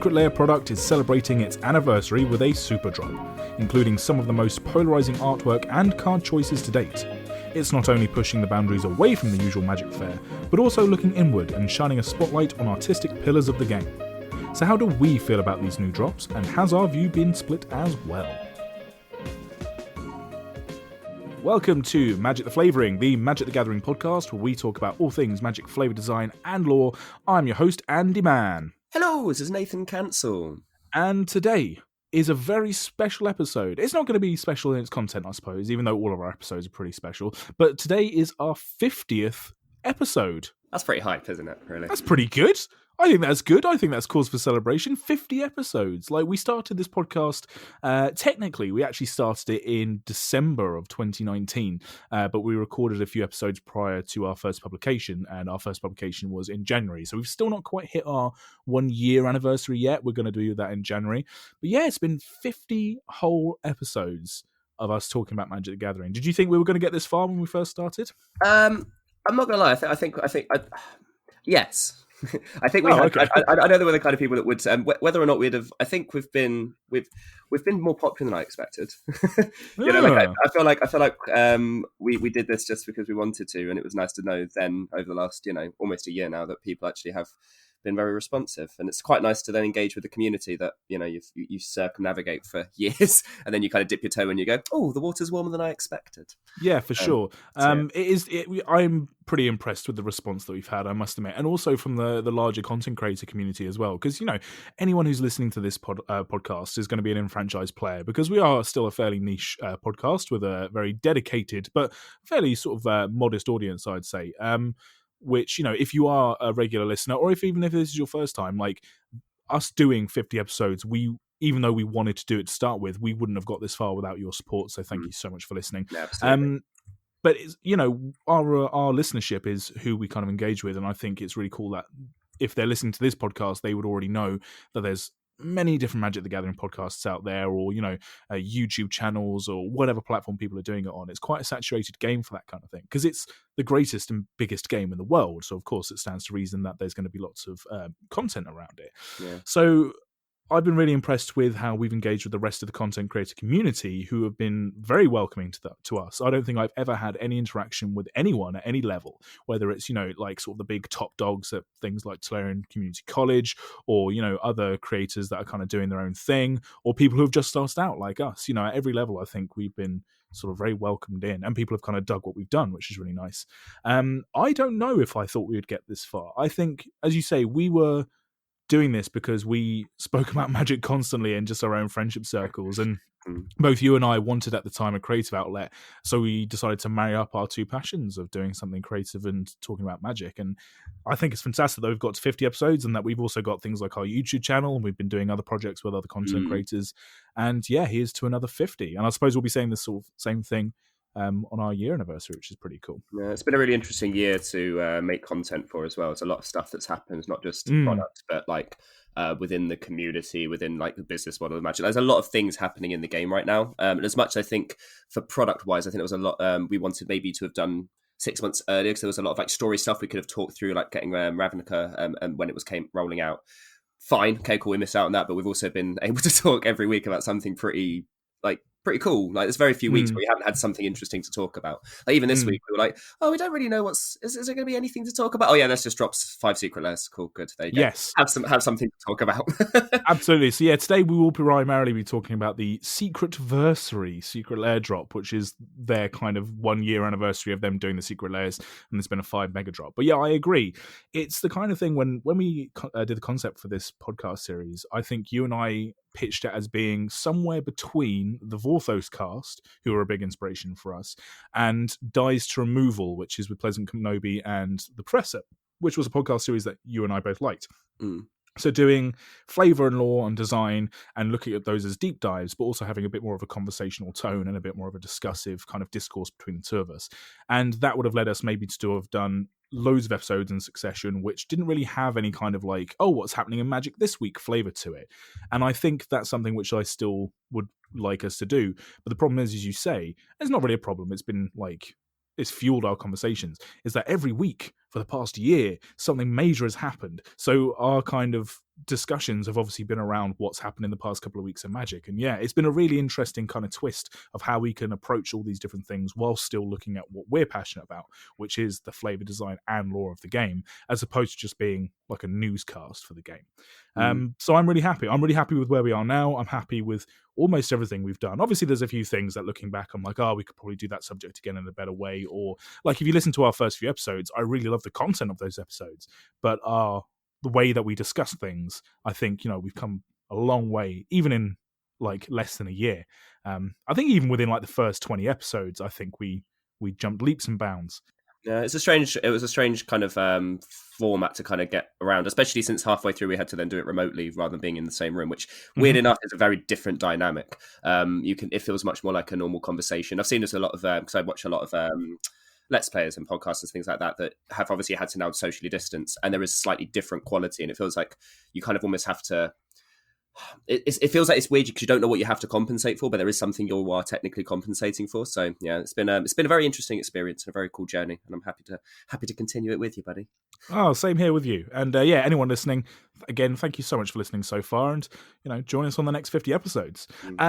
Secret Lair product is celebrating its anniversary with a super drop, including some of the most polarising artwork and card choices to date. It's not only pushing the boundaries away from the usual Magic fare, but also looking inward and shining a spotlight on artistic pillars of the game. So how do we feel about these new drops, and has our view been split as well? Welcome to Magic the Flavouring, the Magic the Gathering podcast where we talk about all things Magic flavour design and lore. I'm your host, Andy Mann. Hello, this is Nathan Cancel. And today is a very special episode. It's not going to be special in its content, I suppose, even though all of our episodes are pretty special. But today is our 50th episode. That's pretty hype, isn't it, really? That's pretty good. I think that's good. I think that's cause for celebration. 50 episodes. Like, we started this podcast, technically, we actually started it in December of 2019, but we recorded a few episodes prior to our first publication, and our first publication was in January. So we've still not quite hit our 1 year anniversary yet. We're going to do that in January. But yeah, it's been 50 whole episodes of us talking about Magic the Gathering. Did you think we were going to get this far when we first started? I'm not going to lie. I think, yes. I think we had. Okay. I know there were the kind of people that would, whether or not we'd have. I think we've been more popular than I expected. I feel like we did this just because we wanted to, and it was nice to know then over the last almost a year now that people actually have been very responsive, and it's quite nice to then engage with the community that you circumnavigate for years, and then you kind of dip your toe and you go, oh, the water's warmer than I expected. Yeah, for sure. I'm pretty impressed with the response that we've had, I must admit, and also from the larger content creator community as well, because anyone who's listening to this podcast is going to be an enfranchised player, because we are still a fairly niche podcast with a very dedicated but fairly sort of modest audience, I'd say. Which, if you are a regular listener, or even if this is your first time, like us doing 50 episodes, even though we wanted to do it to start with, we wouldn't have got this far without your support. So thank you so much for listening. Absolutely. But our listenership is who we kind of engage with, and I think it's really cool that if they're listening to this podcast, they would already know that there's many different Magic the Gathering podcasts out there, or YouTube channels, or whatever platform people are doing it on. It's quite a saturated game for that kind of thing, because it's the greatest and biggest game in the world. So of course it stands to reason that there's going to be lots of content around it. Yeah. So I've been really impressed with how we've engaged with the rest of the content creator community, who have been very welcoming to us. I don't think I've ever had any interaction with anyone at any level, whether it's, like sort of the big top dogs at things like Tolarian Community College, or, other creators that are kind of doing their own thing, or people who have just started out like us. At every level, I think we've been sort of very welcomed in, and people have kind of dug what we've done, which is really nice. I don't know if I thought we would get this far. I think, as you say, we were doing this because we spoke about Magic constantly in just our own friendship circles, and both you and I wanted at the time a creative outlet, so we decided to marry up our two passions of doing something creative and talking about Magic. And I think it's fantastic that we've got to 50 episodes, and that we've also got things like our YouTube channel, and we've been doing other projects with other content creators, and yeah, here's to another 50. And I suppose we'll be saying this sort of same thing on our year anniversary, which is pretty cool. Yeah, it's been a really interesting year to make content for as well. It's a lot of stuff that's happened, not just product, but like within the community, within like the business model of Magic. There's a lot of things happening in the game right now. And as much, I think, for product wise, I think it was a lot we wanted maybe to have done 6 months earlier, because there was a lot of like story stuff we could have talked through, like getting Ravnica and when it was rolling out. Fine, okay, cool, we missed out on that, but we've also been able to talk every week about something pretty cool. Like, there's very few weeks where we haven't had something interesting to talk about. Like, even this week, we were like, oh, we don't really know is there going to be anything to talk about? Oh yeah, let's just drop 5 Secret Lairs. Cool, good. There you go. Yes. Have something to talk about. Absolutely. So yeah, today we will primarily be talking about the Secretversary Secret Lair drop, which is their kind of 1 year anniversary of them doing the Secret Lairs, and there's been a 5 mega drop. But yeah, I agree. It's the kind of thing when we did the concept for this podcast series, I think you and I pitched it as being somewhere between the Vorthos cast, who are a big inspiration for us, and Dies to Removal, which is with Pleasant Kenobi and The Professor, which was a podcast series that you and I both liked. So doing flavour and lore and design and looking at those as deep dives, but also having a bit more of a conversational tone and a bit more of a discussive kind of discourse between the two of us. And that would have led us maybe to have done loads of episodes in succession, which didn't really have any kind of like, oh, what's happening in Magic this week flavour to it. And I think that's something which I still would like us to do. But the problem is, as you say, it's not really a problem. It's been like, it's fueled our conversations, is that every week for the past year, something major has happened. So our kind of discussions have obviously been around what's happened in the past couple of weeks in Magic. And yeah, it's been a really interesting kind of twist of how we can approach all these different things while still looking at what we're passionate about, which is the flavor design and lore of the game, as opposed to just being like a newscast for the game. So I'm really happy. I'm really happy with where we are now. I'm happy with almost everything we've done. Obviously, there's a few things that looking back, I'm like, oh, we could probably do that subject again in a better way. Or like if you listen to our first few episodes, I really love the content of those episodes, but the way that we discuss things, I think, we've come a long way, even in like less than a year. I think even within like the first 20 episodes, I think we jumped leaps and bounds. Yeah, it was a strange kind of format to kind of get around, especially since halfway through we had to then do it remotely rather than being in the same room, which weird enough is a very different dynamic. It feels much more like a normal conversation. I've seen this a lot of, because I watch a lot of Let's Players and podcasts and things like that have obviously had to now socially distance, and there is slightly different quality, and it feels like you kind of almost have to. It feels like it's weird because you don't know what you have to compensate for, but there is something you are technically compensating for. So yeah, it's been a very interesting experience and a very cool journey, and I'm happy to continue it with you, buddy. Oh, same here with you. And yeah, anyone listening, again, thank you so much for listening so far, and join us on the next 50 episodes.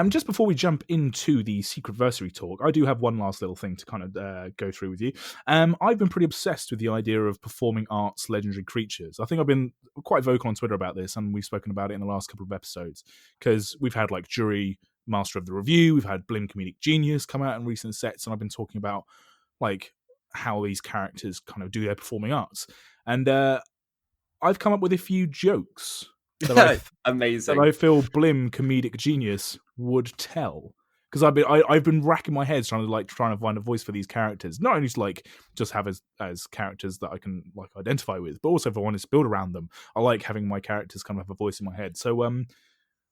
Just before we jump into the Secretversary talk, I do have one last little thing to kind of go through with you. I've been pretty obsessed with the idea of performing arts legendary creatures. I think I've been quite vocal on Twitter about this, and we've spoken about it in the last couple of episodes, because we've had like Jury, Master of the Review, we've had Blim Comedic Genius come out in recent sets, and I've been talking about like how these characters kind of do their performing arts. And I've come up with a few jokes that amazing that I feel Blim Comedic Genius would tell, because I've been racking my head trying to find a voice for these characters, not only to like just have as characters that I can like identify with, but also if I wanted to build around them. I like having my characters kind of have a voice in my head. So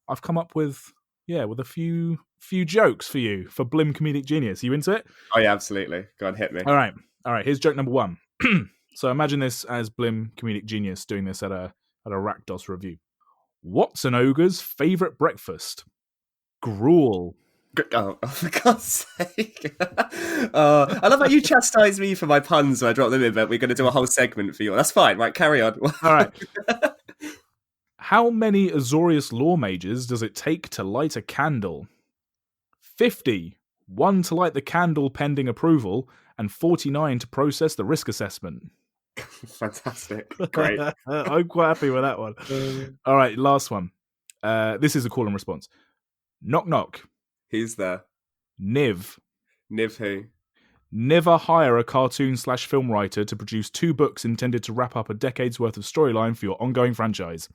I've come up with a few jokes for you for Blim Comedic Genius. Are you into it? Oh yeah, absolutely. Go on, hit me. All right. Here's joke number 1. So imagine this as Blim Comedic Genius doing this at a Rakdos review. What's an ogre's favourite breakfast? Gruel. Oh, for God's sake. I love how you chastise me for my puns when I drop them in, but we're going to do a whole segment for you. That's fine. Right, carry on. All right. How many Azorius law mages does it take to light a candle? 50. 1 to light the candle pending approval, and 49 to process the risk assessment. Fantastic. Great. I'm quite happy with that one. All right, last one. This is a call and response. Knock, knock. Who's there? Niv. Niv who? Never hire a cartoon/film writer to produce 2 books intended to wrap up a decade's worth of storyline for your ongoing franchise.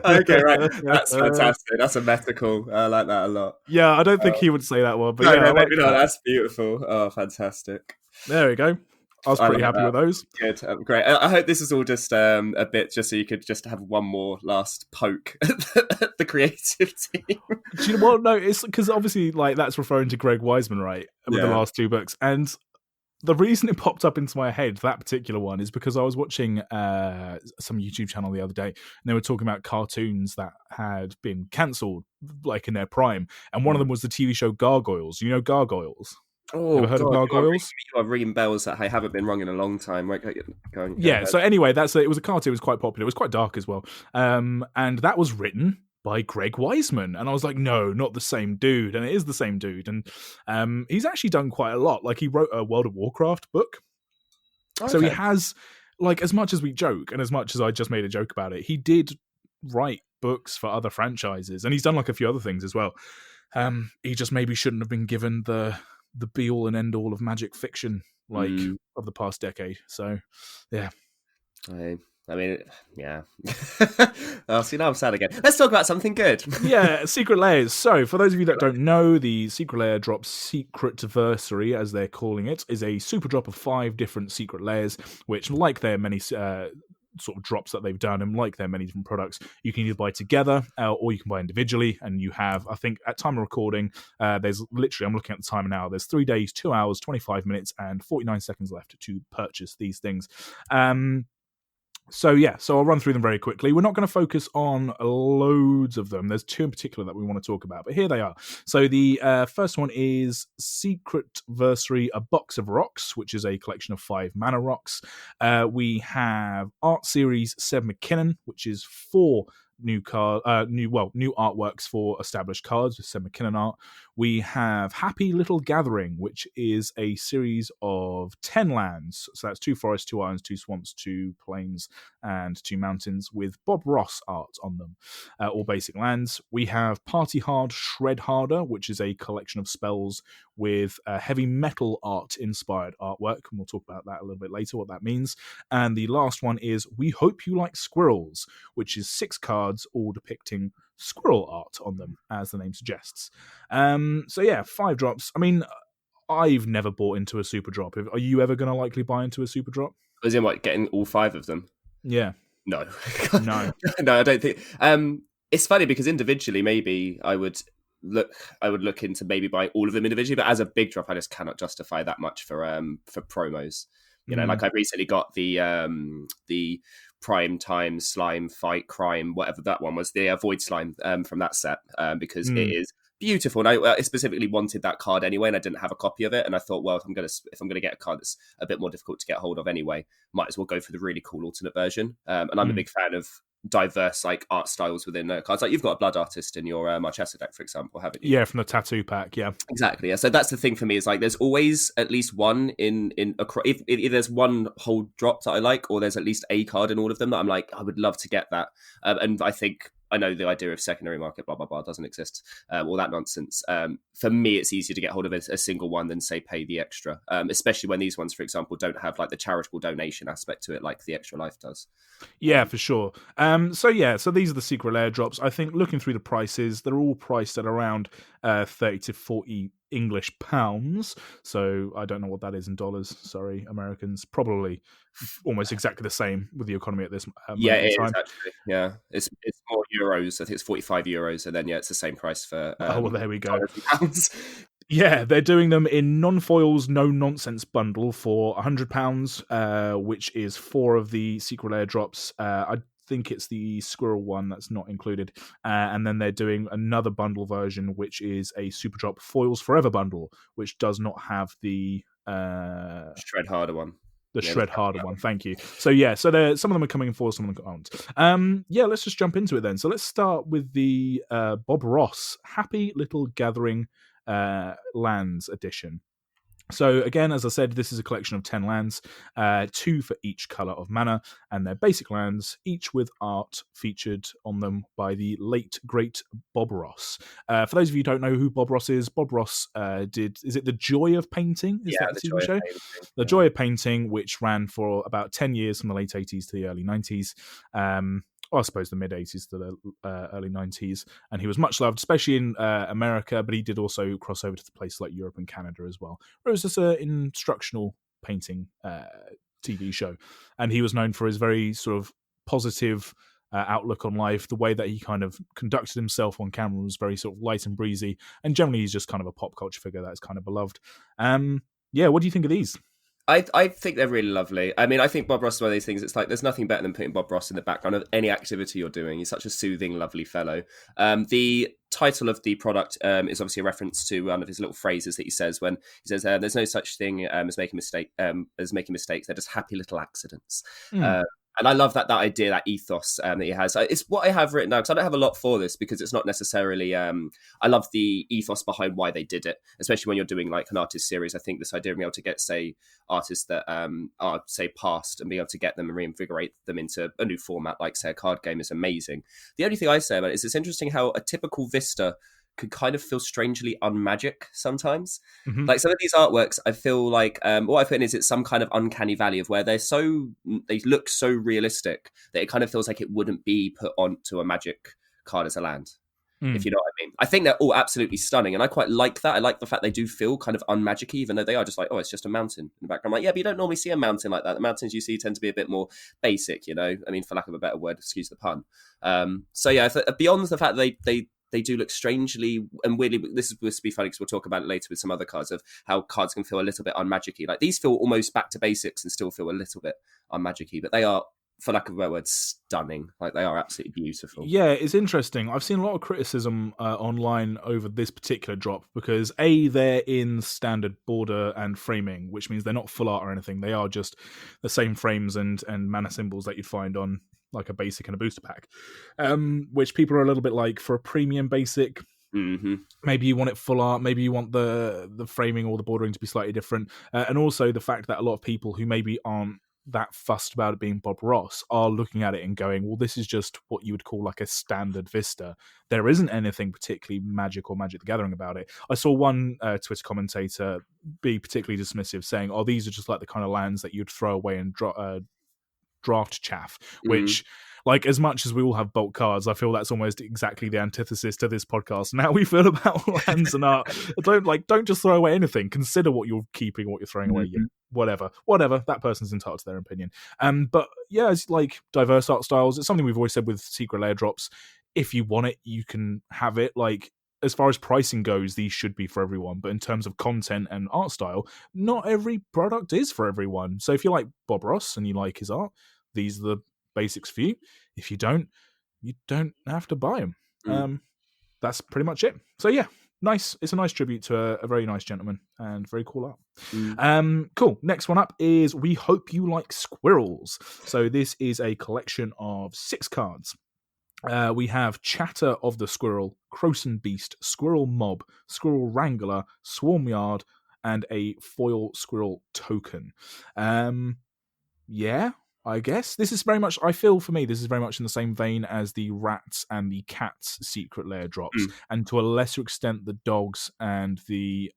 Okay, right. That's fantastic. That's a metacal. I like that a lot. Yeah, I don't think he would say that one, but no, maybe not. That's beautiful. Oh, fantastic. There we go. I was pretty happy with those. Good, great. I hope this is all just a bit, just so you could just have one more last poke at the creative team. Do you know what? No, it's because obviously, like, that's referring to Greg Wiseman, right? With the last 2 books, and the reason it popped up into my head, that particular one, is because I was watching some YouTube channel the other day, and they were talking about cartoons that had been cancelled, like in their prime, and one of them was the TV show Gargoyles. You know Gargoyles? Oh, ever heard of Gargoyles? You are ringing bells that I haven't been rung in a long time. Yeah, so anyway, it was a cartoon. It was quite popular. It was quite dark as well. And that was written by Greg Wiseman. And I was like, no, not the same dude. And it is the same dude. And he's actually done quite a lot. Like, he wrote a World of Warcraft book. Okay. So he has, like, as much as we joke and as much as I just made a joke about it, he did write books for other franchises. And he's done, like, a few other things as well. He just maybe shouldn't have been given the be-all and end-all of magic fiction, like, of the past decade. So, yeah. I mean, yeah. Oh, see, now I'm sad again. Let's talk about something good. Yeah, Secret Lairs. So, for those of you that don't know, the Secret Lair drops Secretversary, as they're calling it, is a super drop of 5 different Secret Lairs, which, like their many sort of drops that they've done, and like their many different products, you can either buy together or you can buy individually. And you have, I think, at time of recording, there's literally, I'm looking at the timer now, there's 3 days, 2 hours, 25 minutes, and 49 seconds left to purchase these things. So I'll run through them very quickly. We're not going to focus on loads of them. There's two in particular that we want to talk about, but here they are. So the first one is Secretversary, A Box of Rocks, which is a collection of 5 mana rocks. We have Art Series Seb McKinnon, which is 4 new artworks for established cards with Seb McKinnon art. We have Happy Little Gathering, which is a series of 10 lands. So that's 2 forests, 2 islands, 2 swamps, 2 plains, and 2 mountains with Bob Ross art on them. All basic lands. We have Party Hard, Shred Harder, which is a collection of spells with heavy metal art inspired artwork. And we'll talk about that a little bit later, what that means. And the last one is We Hope You Like Squirrels, which is 6 cards all depicting squirrel art on them, as the name suggests. 5 drops. I mean, I've never bought into a super drop. Are you ever going to likely buy into a super drop? Was in getting all 5 of them? Yeah. No. No. No, I don't think. It's funny because individually, maybe I would look into maybe buying all of them individually, but as a big drop, I just cannot justify that much for promos. You know, like I recently got the Prime Time Slime Fight Crime, whatever that one was, the Void Slime from that set, because it is beautiful. And I specifically wanted that card anyway, and I didn't have a copy of it. And I thought, well, if I'm gonna get a card that's a bit more difficult to get hold of anyway, might as well go for the really cool alternate version. And I'm a big fan of diverse art styles within cards. Like you've got a blood artist in your Marchesa deck, for example, haven't you? Yeah, from the tattoo pack. Yeah, exactly. Yeah, so that's the thing for me is there's always at least one if there's one whole drop that I like, or there's at least a card in all of them that I'm like, I would love to get that. And I know the idea of secondary market, blah, blah, blah, doesn't exist, all that nonsense. For me, it's easier to get hold of a single one than, say, pay the extra, especially when these ones, for example, don't have the charitable donation aspect to it like the Extra Life does. Yeah, for sure. So these are the Secret Lair drops. I think looking through the prices, they're all priced at around 30 to 40 English pounds. So I don't know what that is in dollars. Sorry, Americans. Probably almost exactly the same with the economy at this moment yeah, it in time. is actually. Yeah, it's more euros. I think it's 45 euros, and then it's the same price for. There we go. Pounds. Yeah, they're doing them in non-foils, no-nonsense bundle for £100, which is 4 of the Secret Lair drops. I think it's the squirrel one that's not included. And then they're doing another bundle version, which is a Super Drop Foils Forever bundle, which does not have the... Shred Harder one. The Shred Harder one, thank you. So some of them are coming in 4, some of them aren't. Let's just jump into it then. So let's start with the Bob Ross Happy Little Gathering Lands edition. So again, as I said, this is a collection of 10 lands, 2 for each colour of mana, and they're basic lands, each with art featured on them by the late, great Bob Ross. For those of you who don't know who Bob Ross is it The Joy of Painting? Is that the TV show? The Joy of Painting, which ran for about 10 years from the late 80s to the early 90s. I suppose the mid-80s to the early 90s, and he was much loved, especially in America, but he did also cross over to places like Europe and Canada as well, where it was just an instructional painting TV show, and he was known for his very sort of positive outlook on life. The way that he kind of conducted himself on camera was very sort of light and breezy, and generally he's just kind of a pop culture figure that's kind of beloved. What do you think of these? I think they're really lovely. I mean, I think Bob Ross is one of these things. It's like there's nothing better than putting Bob Ross in the background of any activity you're doing. He's such a soothing, lovely fellow. The title of the product is obviously a reference to one of his little phrases that he says when he says, "There's no such thing as making mistakes. They're just happy little accidents." And I love that idea, that ethos that he has. It's what I have written down, because I don't have a lot for this, because it's not necessarily... I love the ethos behind why they did it, especially when you're doing like an artist series. I think this idea of being able to get, say, artists that are, say, past, and being able to get them and reinvigorate them into a new format, like, say, a card game, is amazing. The only thing I say about it is it's interesting how a typical Vista could kind of feel strangely unmagic sometimes. Mm-hmm. Like some of these artworks, I feel like what I put in is it's some kind of uncanny valley of where they look so realistic that it kind of feels like it wouldn't be put onto a Magic card as a land. If you know what I mean. I think they're all absolutely stunning, and I quite like that. I like the fact they do feel kind of unmagicy, even though they are just like, oh, it's just a mountain in the background. I'm like, yeah, but you don't normally see a mountain like that. The mountains you see tend to be a bit more basic, you know? I mean, for lack of a better word, excuse the pun. Beyond the fact they do look strangely and weirdly. This is supposed to be funny because we'll talk about it later with some other cards of how cards can feel a little bit unmagicy. Like these feel almost back to basics and still feel a little bit unmagicy, but they are for lack of a better word, stunning. Like they are absolutely beautiful. Yeah, it's interesting. I've seen a lot of criticism online over this particular drop because A, they're in standard border and framing, which means they're not full art or anything. They are just the same frames and mana symbols that you'd find on like a basic and a booster pack, which people are a little bit like for a premium basic. Mm-hmm. Maybe you want it full art. Maybe you want the framing or the bordering to be slightly different, and also the fact that a lot of people who maybe aren't that fussed about it being Bob Ross are looking at it and going, well, this is just what you would call like a standard Vista. There isn't anything particularly Magic or Magic the Gathering about it. I saw one Twitter commentator be particularly dismissive, saying, oh, these are just like the kind of lands that you'd throw away and draft chaff, which like as much as we all have bulk cards, I feel that's almost exactly the antithesis to this podcast and how we feel about lands and art. Don't just throw away anything. Consider what you're keeping, what you're throwing away. Whatever, that person's entitled to their opinion. But yeah, it's like diverse art styles. It's something we've always said with Secret Lair drops. If you want it, you can have it. Like as far as pricing goes, these should be for everyone. But in terms of content and art style, not every product is for everyone. So if you like Bob Ross and you like his art, these are the basics for you. If you don't have to buy them. That's pretty much it. So yeah, nice. It's a nice tribute to a very nice gentleman and very cool art. Cool. Next one up is We Hope You Like Squirrels. So this is a collection of 6 cards. We have Chatter of the Squirrel, Croson Beast, Squirrel Mob, Squirrel Wrangler, Swarmyard, and a foil squirrel token. Yeah, I guess this is very much, I feel for me, this is very much in the same vein as the rats and the cats Secret Lair drops, and to a lesser extent the dogs and the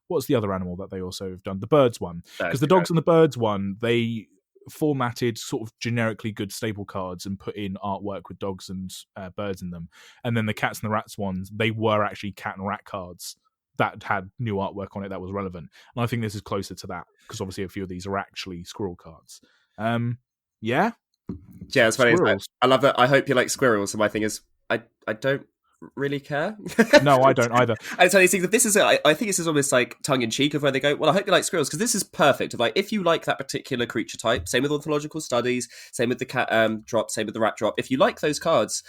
what's the other animal that they also have done? The birds one. Because the dogs and the birds one, they formatted sort of generically good staple cards and put in artwork with dogs and birds in them. And then the cats and the rats ones, they were actually cat and rat cards that had new artwork on it that was relevant. And I think this is closer to that, because obviously a few of these are actually squirrel cards. Yeah, it's funny. I love that. I hope you like squirrels. And my thing is, I don't really care. No, I don't either. And so this is, I think this is almost like tongue in cheek of where they go, well, I hope you like squirrels, because this is perfect. Of like, if you like that particular creature type, same with ornithological studies, same with the cat drop, same with the rat drop. If you like those cards,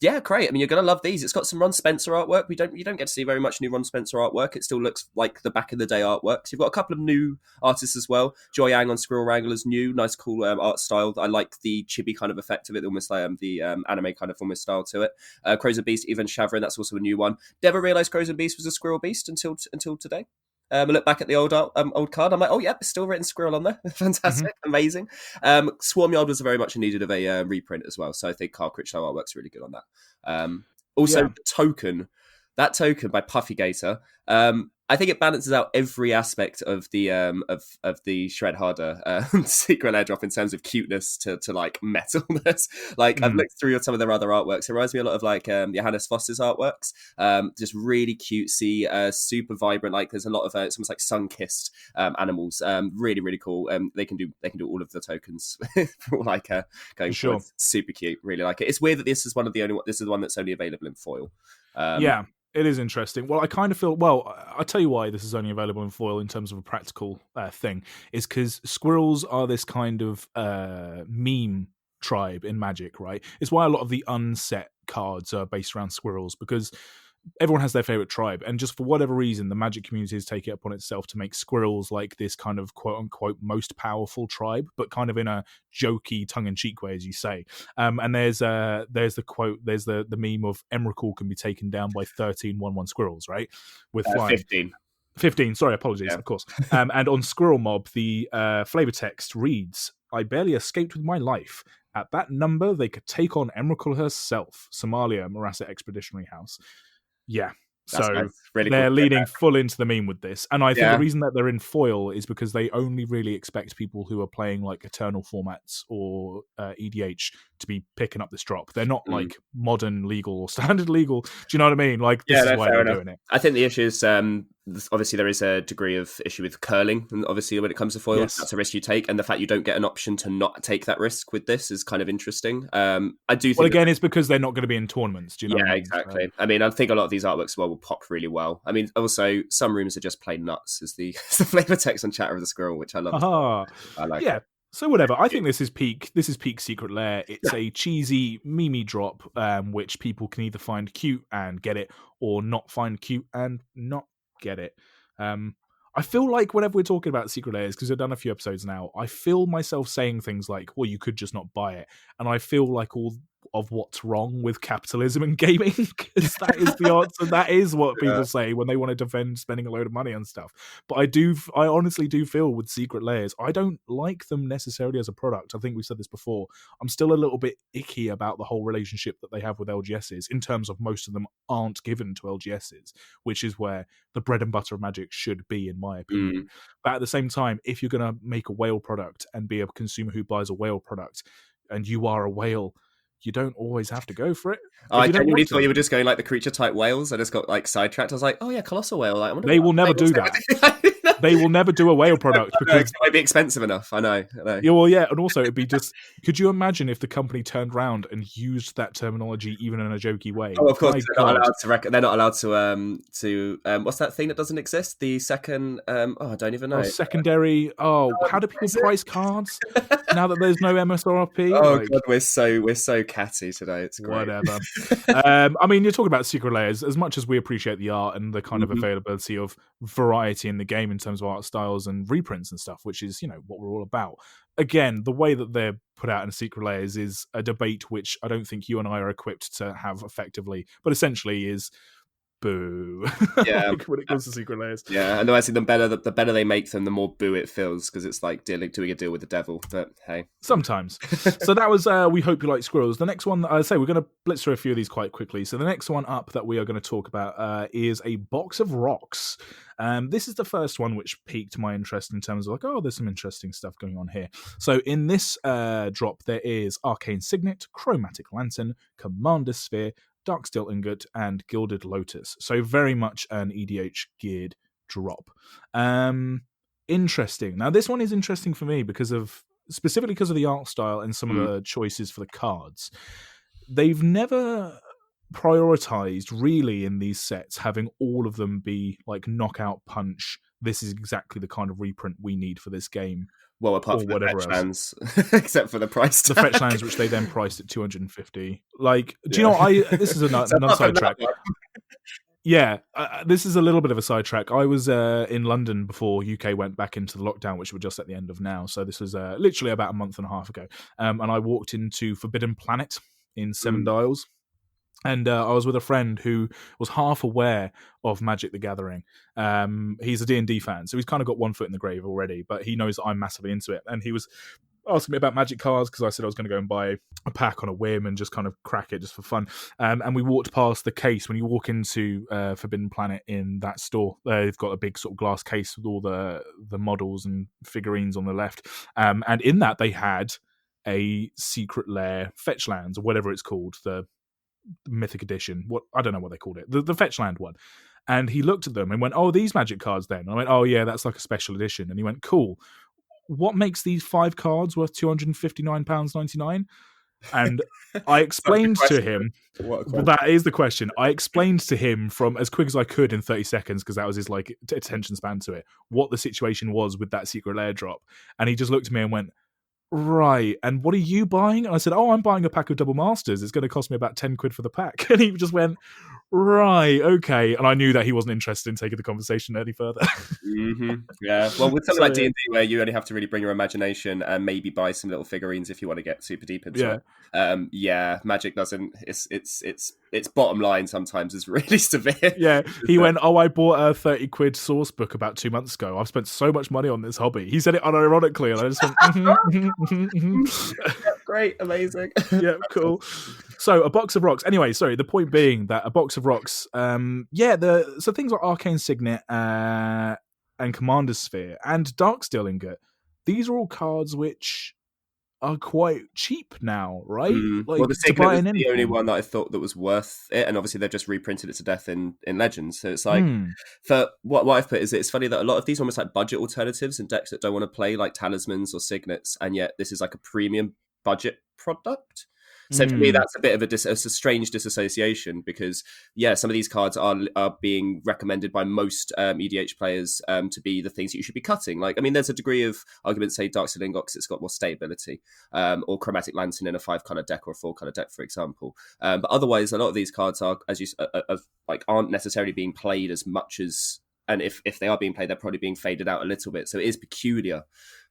yeah, great. I mean, you're gonna love these. It's got some Ron Spencer artwork. You don't get to see very much new Ron Spencer artwork. It still looks like the back in the day artwork. So you've got a couple of new artists as well. Joy Yang on Squirrel Wrangler's new, nice, cool art style. I like the chibi kind of effect of it, almost like the anime kind of almost style to it. Crows Beast, Ivan Shavrin, that's also a new one. Never realised Crows Beast was a Squirrel Beast until today. I look back at the old card. I'm like, oh yeah, it's still written squirrel on there. Fantastic, amazing. Swarmyard was very much needed of a reprint as well. So I think Carl Critchlow artwork's really good on that. Also, that token by Puffy Gator. I think it balances out every aspect of the Shred Harder Secret Lair drop in terms of cuteness to like metalness. Like I've looked through some of their other artworks. It reminds me a lot of like Johannes Foster's artworks. Just really cutesy, super vibrant. Like there's a lot of it's almost like sun-kissed animals. Really really cool. They can do all of the tokens like going forward. Super cute. Really like it. It's weird that this is the one that's only available in foil. Yeah. It is interesting. Well, I kind of feel... Well, I'll tell you why this is only available in foil in terms of a practical thing. Is because squirrels are this kind of meme tribe in Magic, right? It's why a lot of the unset cards are based around squirrels, because everyone has their favorite tribe, and just for whatever reason the Magic community has taken it upon itself to make squirrels like this kind of quote-unquote most powerful tribe, but kind of in a jokey tongue-in-cheek way, as you say. And there's the quote, there's the meme of Emrakul can be taken down by 13 1/1 squirrels, right? With flying 15, sorry, apologies, yeah. Of course. And on Squirrel Mob, the flavor text reads, I barely escaped with my life. At that number, they could take on Emrakul herself. Somalia, Marassa Expeditionary House. Yeah, that's so nice. Really they're cool. Leaning full into the meme with this. And I think the reason that they're in foil is because they only really expect people who are playing like Eternal formats or EDH to be picking up this drop. They're not like modern legal or standard legal. Do you know what I mean? Like, this is why they're doing it. I think the issue is obviously there is a degree of issue with curling, and obviously when it comes to foils, that's a risk you take, and the fact you don't get an option to not take that risk with this is kind of interesting. I do think, well, again, it's because they're not going to be in tournaments. Do you know what I mean? Exactly. I mean, I think a lot of these artworks as well will pop really well. I mean, also some rooms are just plain nuts. Is the flavor text on Chatter of the Squirrel, which I love. I like it. So whatever. I think this is peak. This is peak Secret Lair. It's a cheesy meme drop, which people can either find cute and get it, or not find cute and not get it. I feel like whenever we're talking about Secret Lairs, because I've done a few episodes now, I feel myself saying things like, "Well, you could just not buy it," and I feel like all of what's wrong with capitalism and gaming, because that is the answer. That is what people say when they want to defend spending a load of money on stuff. But I honestly do feel with Secret Lairs, I don't like them necessarily as a product. I think we've said this before. I'm still a little bit icky about the whole relationship that they have with LGSs, in terms of most of them aren't given to LGSs, which is where the bread and butter of Magic should be, in my opinion. But at the same time, if you're going to make a whale product and be a consumer who buys a whale product, and you are a whale, you don't always have to go for it. I genuinely thought you were just going like the creature type whales. I just got like sidetracked. I was like, oh yeah, colossal whale. Like, I wonder they will never do that. They will never do a whale product because it might be expensive enough. I know. Yeah, well, yeah, and also it'd be just. Could you imagine if the company turned around and used that terminology even in a jokey way? Oh, of course, they're not allowed to. They're not allowed to. What's that thing that doesn't exist? The second. I don't even know. Secondary. How do people price cards now that there's no MSRP? Oh God, we're so catty today. It's great. Whatever. I mean, you're talking about Secret Lairs. As much as we appreciate the art and the kind of availability of variety in the game in terms of art styles and reprints and stuff, which is, what we're all about. Again, the way that they're put out in Secret Lairs is a debate which I don't think you and I are equipped to have effectively, but essentially is boo. Yeah, when it comes to Secret Lairs. Yeah, and I see the better they make them, the more boo it feels, because it's like doing a deal with the devil. But hey, sometimes. So that was We Hope You Like Squirrels. The next one, I say we're going to blitz through a few of these quite quickly. So the next one up that we are going to talk about is a box of rocks. This is the first one which piqued my interest in terms of there's some interesting stuff going on here. So in this drop, there is Arcane Signet, Chromatic Lantern, Commander Sphere, Darksteel Ingot, and Gilded Lotus. So very much an EDH geared drop. Interesting. Now this one is interesting for me specifically because of the art style and some of the choices for the cards. They've never prioritized really in these sets having all of them be like knockout punch. This is exactly the kind of reprint we need for this game. Well, apart from the fetch lands, except for the price tag. The fetch lands, which they then priced at 250. Like, do you know? This is another sidetrack. Yeah, this is a little bit of a sidetrack. I was in London before UK went back into the lockdown, which we're just at the end of now. So this was literally about a month and a half ago. And I walked into Forbidden Planet in Seven Dials. And I was with a friend who was half aware of Magic the Gathering. He's a D&D fan, so he's kind of got one foot in the grave already, but he knows that I'm massively into it. And he was asking me about Magic cards because I said I was going to go and buy a pack on a whim and just kind of crack it just for fun. And we walked past the case. When you walk into Forbidden Planet in that store, they've got a big sort of glass case with all the models and figurines on the left. And in that, they had a Secret Lair Fetch Lands, or whatever it's called, the Mythic Edition. I don't know what they called it. The Fetch Land one. And he looked at them and went, "Oh, these Magic cards then?" And I went, "Oh yeah, that's like a special edition." And he went, "Cool. What makes these 5 cards worth £259.99? And I explained to him, that is the question. I explained to him from as quick as I could in 30 seconds, because that was his attention span to it, what the situation was with that Secret Lair drop. And he just looked at me and went, "Right, and what are you buying?" And I said, "Oh, I'm buying a pack of Double Masters. It's going to cost me about 10 quid for the pack." And he just went, "Right, okay." And I knew that he wasn't interested in taking the conversation any further. Yeah, well, with something like D&D, where you only have to really bring your imagination and maybe buy some little figurines if you want to get super deep into it. Magic doesn't. Its bottom line sometimes is really severe. Yeah, he went, "Oh, I bought a 30 quid source book about 2 months ago. I've spent so much money on this hobby." He said it unironically, and I just went, "Great, amazing." Yeah, cool. So a box of rocks. Anyway, sorry. The point being that a box of rocks. So things like Arcane Signet and Commander Sphere and Darksteel Ingot. These are all cards which are quite cheap now, right? Well, the Signet was the only one that I thought that was worth it, and obviously they've just reprinted it to death in Legends. So it's like, for what I've put is, it's funny that a lot of these are almost like budget alternatives and decks that don't want to play like talismans or signets, and yet this is like a premium budget product. So for me, that's a bit of a strange disassociation because, yeah, some of these cards are being recommended by most EDH players to be the things that you should be cutting. Like, I mean, there's a degree of argument, say, Darksteel Ingot, because it's got more stability, or Chromatic Lantern in a 5-color deck or a 4-color deck, for example. But otherwise, a lot of these cards are, as you like, aren't necessarily being played as much as, and if they are being played, they're probably being faded out a little bit. So it is peculiar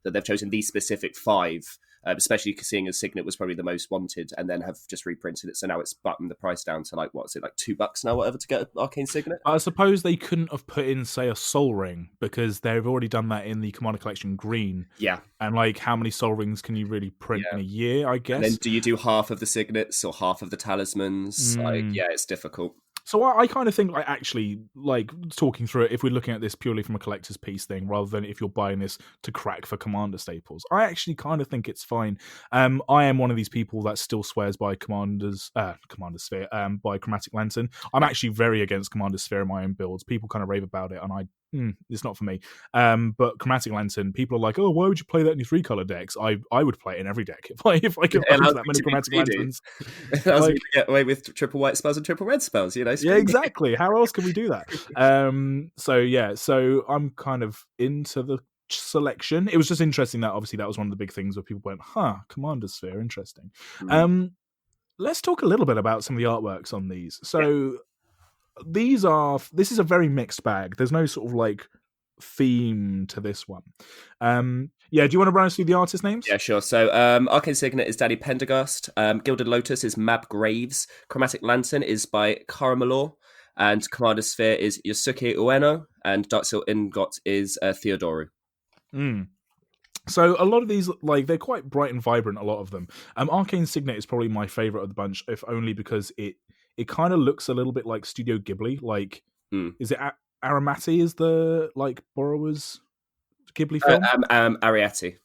that they've chosen these specific 5. Especially seeing as Signet was probably the most wanted, and then have just reprinted it. So now it's buttoned the price down to like, what's it, like $2 now, whatever, to get an Arcane Signet? I suppose they couldn't have put in, say, a Soul Ring, because they've already done that in the Commander Collection Green. Yeah. And like, how many Soul Rings can you really print in a year, I guess? And then do you do half of the Signets or half of the Talismans? Like, yeah, it's difficult. So I kind of think, like, actually, like, talking through it, if we're looking at this purely from a collector's piece thing, rather than if you're buying this to crack for Commander staples, I actually kind of think it's fine. I am one of these people that still swears by Commander Sphere, by Chromatic Lantern. I'm actually very against Commander Sphere in my own builds. People kind of rave about it, and it's not for me. But Chromatic Lantern, people are like, oh, why would you play that in your 3-color decks? I would play it in every deck if I could own that many Chromatic Lanterns. I was going to get away with triple white spells and triple red spells, you know? Yeah, exactly. How else can we do that? So I'm kind of into the selection. It was just interesting that obviously that was one of the big things where people went, Commander Sphere, interesting. Let's talk a little bit about some of the artworks on these. So this is a very mixed bag. There's no sort of like theme to this one. Do you want to run us through the artist names? Yeah, sure. So Arcane Signet is Danny Pendergast, Gilded Lotus is Mab Graves, Chromatic Lantern is by Karamalor, and Commander Sphere is Yosuke Ueno, and Darksteel Ingot is Theodoru. So a lot of these, like, they're quite bright and vibrant, a lot of them. Arcane Signet is probably my favourite of the bunch, if only because it kind of looks a little bit like Studio Ghibli. Like, is it Aramati is the, like, borrower's Ghibli film? Ariete.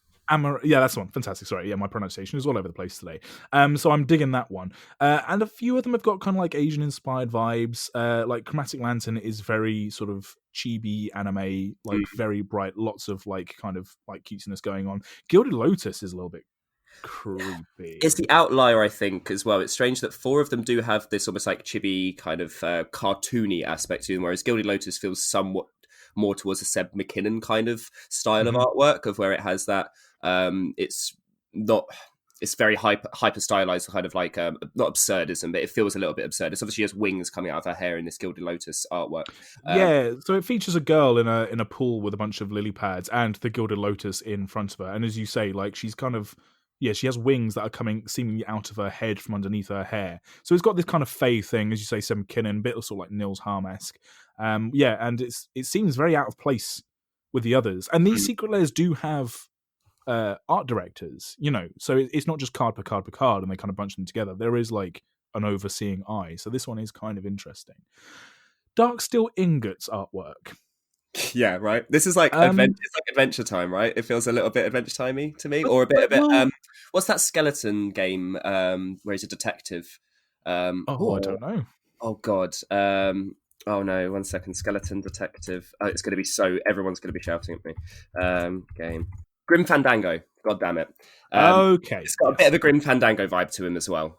Yeah, that's the one. Fantastic. Sorry. Yeah, my pronunciation is all over the place today. So I'm digging that one. And a few of them have got kind of like Asian-inspired vibes. Like Chromatic Lantern is very sort of chibi anime, like very bright, lots of like kind of like cutesiness going on. Gilded Lotus is a little bit creepy. It's the outlier, I think, as well. It's strange that 4 of them do have this almost like chibi kind of cartoony aspect to them, whereas Gilded Lotus feels somewhat more towards a Seb McKinnon kind of style of artwork, of where it has that it's very hyper stylized, kind of like not absurdism, but it feels a little bit absurd. It's obviously just wings coming out of her hair in this Gilded Lotus artwork. So it features a girl in a pool with a bunch of lily pads and the Gilded Lotus in front of her, and as you say, like, she's kind of, she has wings that are coming seemingly out of her head from underneath her hair. So it's got this kind of fae thing, as you say, Sam McKinnon, a bit of sort of like Nils Harm-esque. And it seems very out of place with the others. And these Secret Lairs do have art directors, so it's not just card per card per card and they kind of bunch them together. There is like an overseeing eye. So this one is kind of interesting. Darksteel Ingot's artwork. Yeah, right. This is like Adventure Time, right? It feels a little bit Adventure Timey to me, or a bit. What's that skeleton game where he's a detective? I don't know. Oh God. Oh no! 1 second. Skeleton detective. Oh, it's going to be everyone's going to be shouting at me. Game. Grim Fandango. God damn it. Okay. It's got a bit of a Grim Fandango vibe to him as well.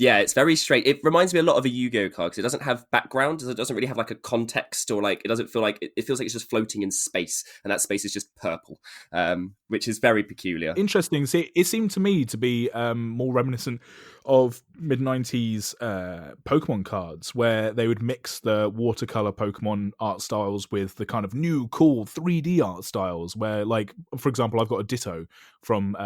It's very straight. It reminds me a lot of a Yu-Gi-Oh card because it doesn't have background. It doesn't really have like a context, or like it doesn't feel like it feels like it's just floating in space, and that space is just purple, which is very peculiar. Interesting. See, it seemed to me to be more reminiscent of mid-90s Pokemon cards, where they would mix the watercolor Pokemon art styles with the kind of new cool 3D art styles, where, like, for example, I've got a Ditto from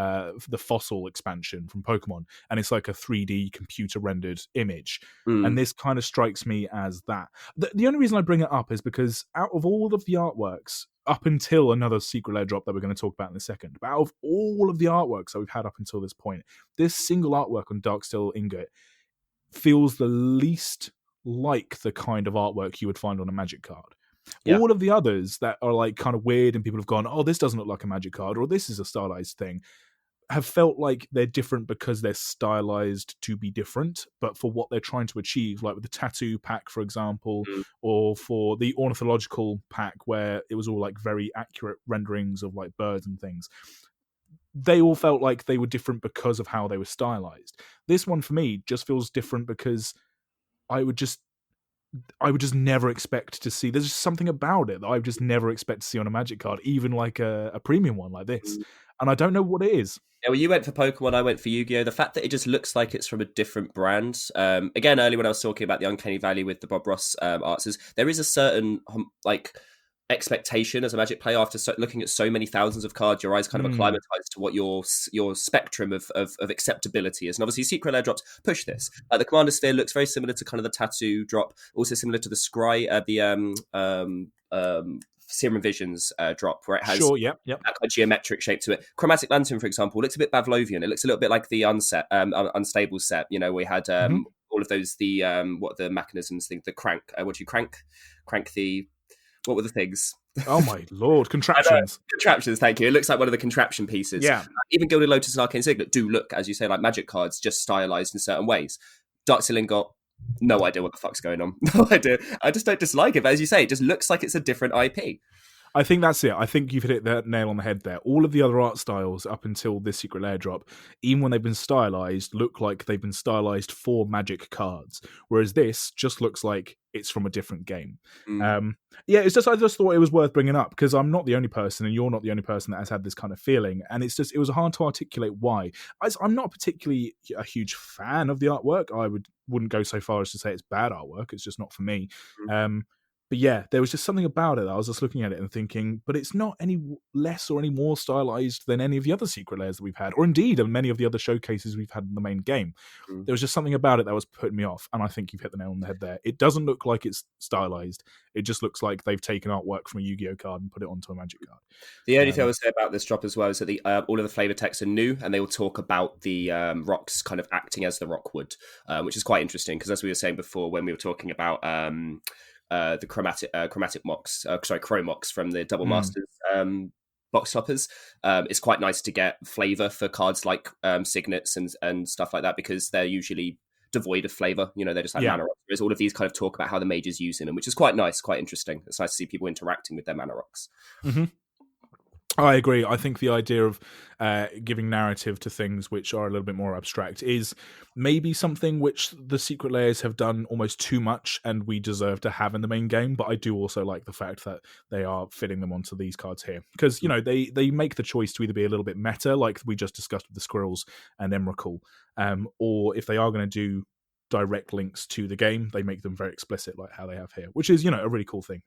the Fossil expansion from Pokemon, and it's like a 3D computer rendered image. And this kind of strikes me as that. The only reason I bring it up is because out of all of the artworks, up until another Secret Lair drop that we're going to talk about in a second, but out of all of the artworks that we've had up until this point, this single artwork on Darksteel Ingot feels the least like the kind of artwork you would find on a Magic card. Yeah. All of the others that are like kind of weird and people have gone, oh, this doesn't look like a Magic card, or this is a stylized thing, have felt like they're different because they're stylized to be different, but for what they're trying to achieve, like with the tattoo pack, for example, or for the ornithological pack where it was all like very accurate renderings of like birds and things. they all felt like they were different because of how they were stylized. This one for me just feels different because I would just never expect to see. There's just something about it that I would just never expect to see on a Magic card, even like a premium one like this. And I don't know what it is. Yeah, well, you went for Pokemon, I went for Yu-Gi-Oh! The fact that it just looks like it's from a different brand. Again, earlier when I was talking about the Uncanny Valley with the Bob Ross arts, there is a certain like expectation as a Magic player after looking at so many thousands of cards. Your eyes kind of acclimatized to what your spectrum of acceptability is. And obviously, Secret Lair drops push this. The Commander Sphere looks very similar to kind of the Tattoo drop, also similar to the Scry, Serum Visions drop, where it has Yep. that kind of geometric shape to it. Chromatic Lantern, for example, looks a bit Pavlovian. It looks a little bit like the Unstable set. You know, we had all of those, what the mechanisms think, the crank. What do you crank the? What were the things? Oh my lord, contraptions. Contraptions, thank you. It looks like one of the contraption pieces. Yeah. Even Gilded Lotus and Arcane Signet do look, as you say, like Magic cards, just stylized in certain ways. Dark Ceiling got no idea what the fuck's going on. No idea. I just don't dislike it, but as you say, it just looks like it's a different IP. I think that's it. I think you've hit the nail on the head there. All of the other art styles up until this Secret Lair drop, even when they've been stylized, look like they've been stylized for Magic cards. Whereas this just looks like it's from a different game. Yeah, it's just, I just thought it was worth bringing up because I'm not the only person and you're not the only person that has had this kind of feeling. And it's just, it was hard to articulate why. I'm not particularly a huge fan of the artwork. I wouldn't go so far as to say it's bad artwork. It's just not for me. But yeah, there was just something about it. I was just looking at it and thinking, but it's not any less or any more stylized than any of the other Secret Lairs that we've had, or indeed many of the other showcases we've had in the main game. There was just something about it that was putting me off, and I think you've hit the nail on the head there. It doesn't look like it's stylized. It just looks like they've taken artwork from a Yu-Gi-Oh card and put it onto a Magic card. The only thing I would say about this drop as well is that all of the flavor texts are new, and they will talk about the rocks kind of acting as the rock would, which is quite interesting because, as we were saying before, when we were talking about the chromatic mocks, Chromox from the Double Masters box toppers. It's quite nice to get flavor for cards like signets and stuff like that because they're usually devoid of flavor. You know, they're just like mana rocks. Whereas all of these kind of talk about how the mage's using them, which is quite nice, quite interesting. It's nice to see people interacting with their mana rocks. I agree. I think the idea of giving narrative to things which are a little bit more abstract is maybe something which the Secret Lairs have done almost too much and we deserve to have in the main game. But I do also like the fact that they are fitting them onto these cards here. Because, you know, they make the choice to either be a little bit meta, like we just discussed with the Squirrels and Emrakul, or if they are going to do direct links to the game, they make them very explicit like how they have here, which is, you know, a really cool thing.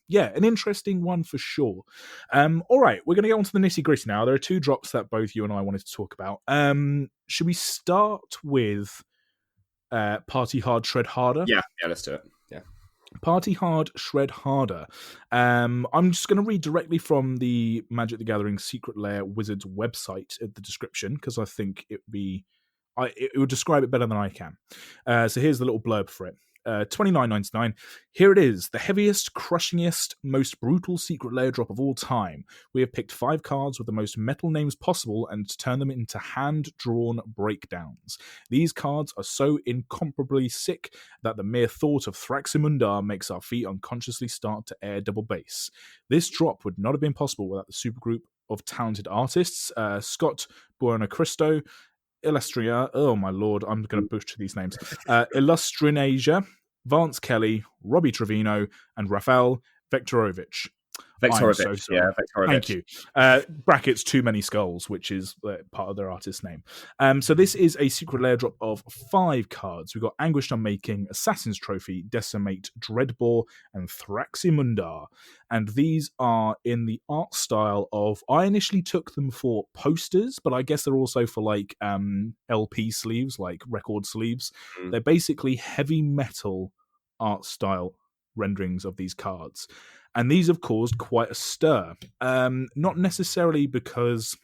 Yeah, an interesting one for sure. All right, we're going to get on to the nitty gritty now. There are two drops that both you and I wanted to talk about. Should we start with Party Hard, Shred Harder? Yeah, let's do it. Yeah. Party Hard, Shred Harder. I'm just going to read directly from the Magic the Gathering Secret Lair Wizards website at the description because I think it would describe it better than I can. So here's the little blurb for it. $29.99. Here it is, the heaviest, crushingest, most brutal Secret Lair drop of all time. We have picked 5 cards with the most metal names possible and turned them into hand-drawn breakdowns. These cards are so incomparably sick that the mere thought of Thraximundar makes our feet unconsciously start to air double bass. This drop would not have been possible without the supergroup of talented artists, Scott Buonacristo, Illustria, oh my lord, I'm going to butcher these names. Illustrinasia, Vance Kelly, Robbie Trevino, and Rafael Vektorovich. Vektorovich. Thank you. Brackets too many skulls, which is part of their artist name. So this is a Secret Lair drop of 5 cards. We've got Anguished Unmaking, Assassin's Trophy, Decimate, Dreadbore, and Thraximundar. And these are in the art style of, I initially took them for posters, but I guess they're also for like LP sleeves, like record sleeves. They're basically heavy metal art style renderings of these cards. And these have caused quite a stir. Not necessarily because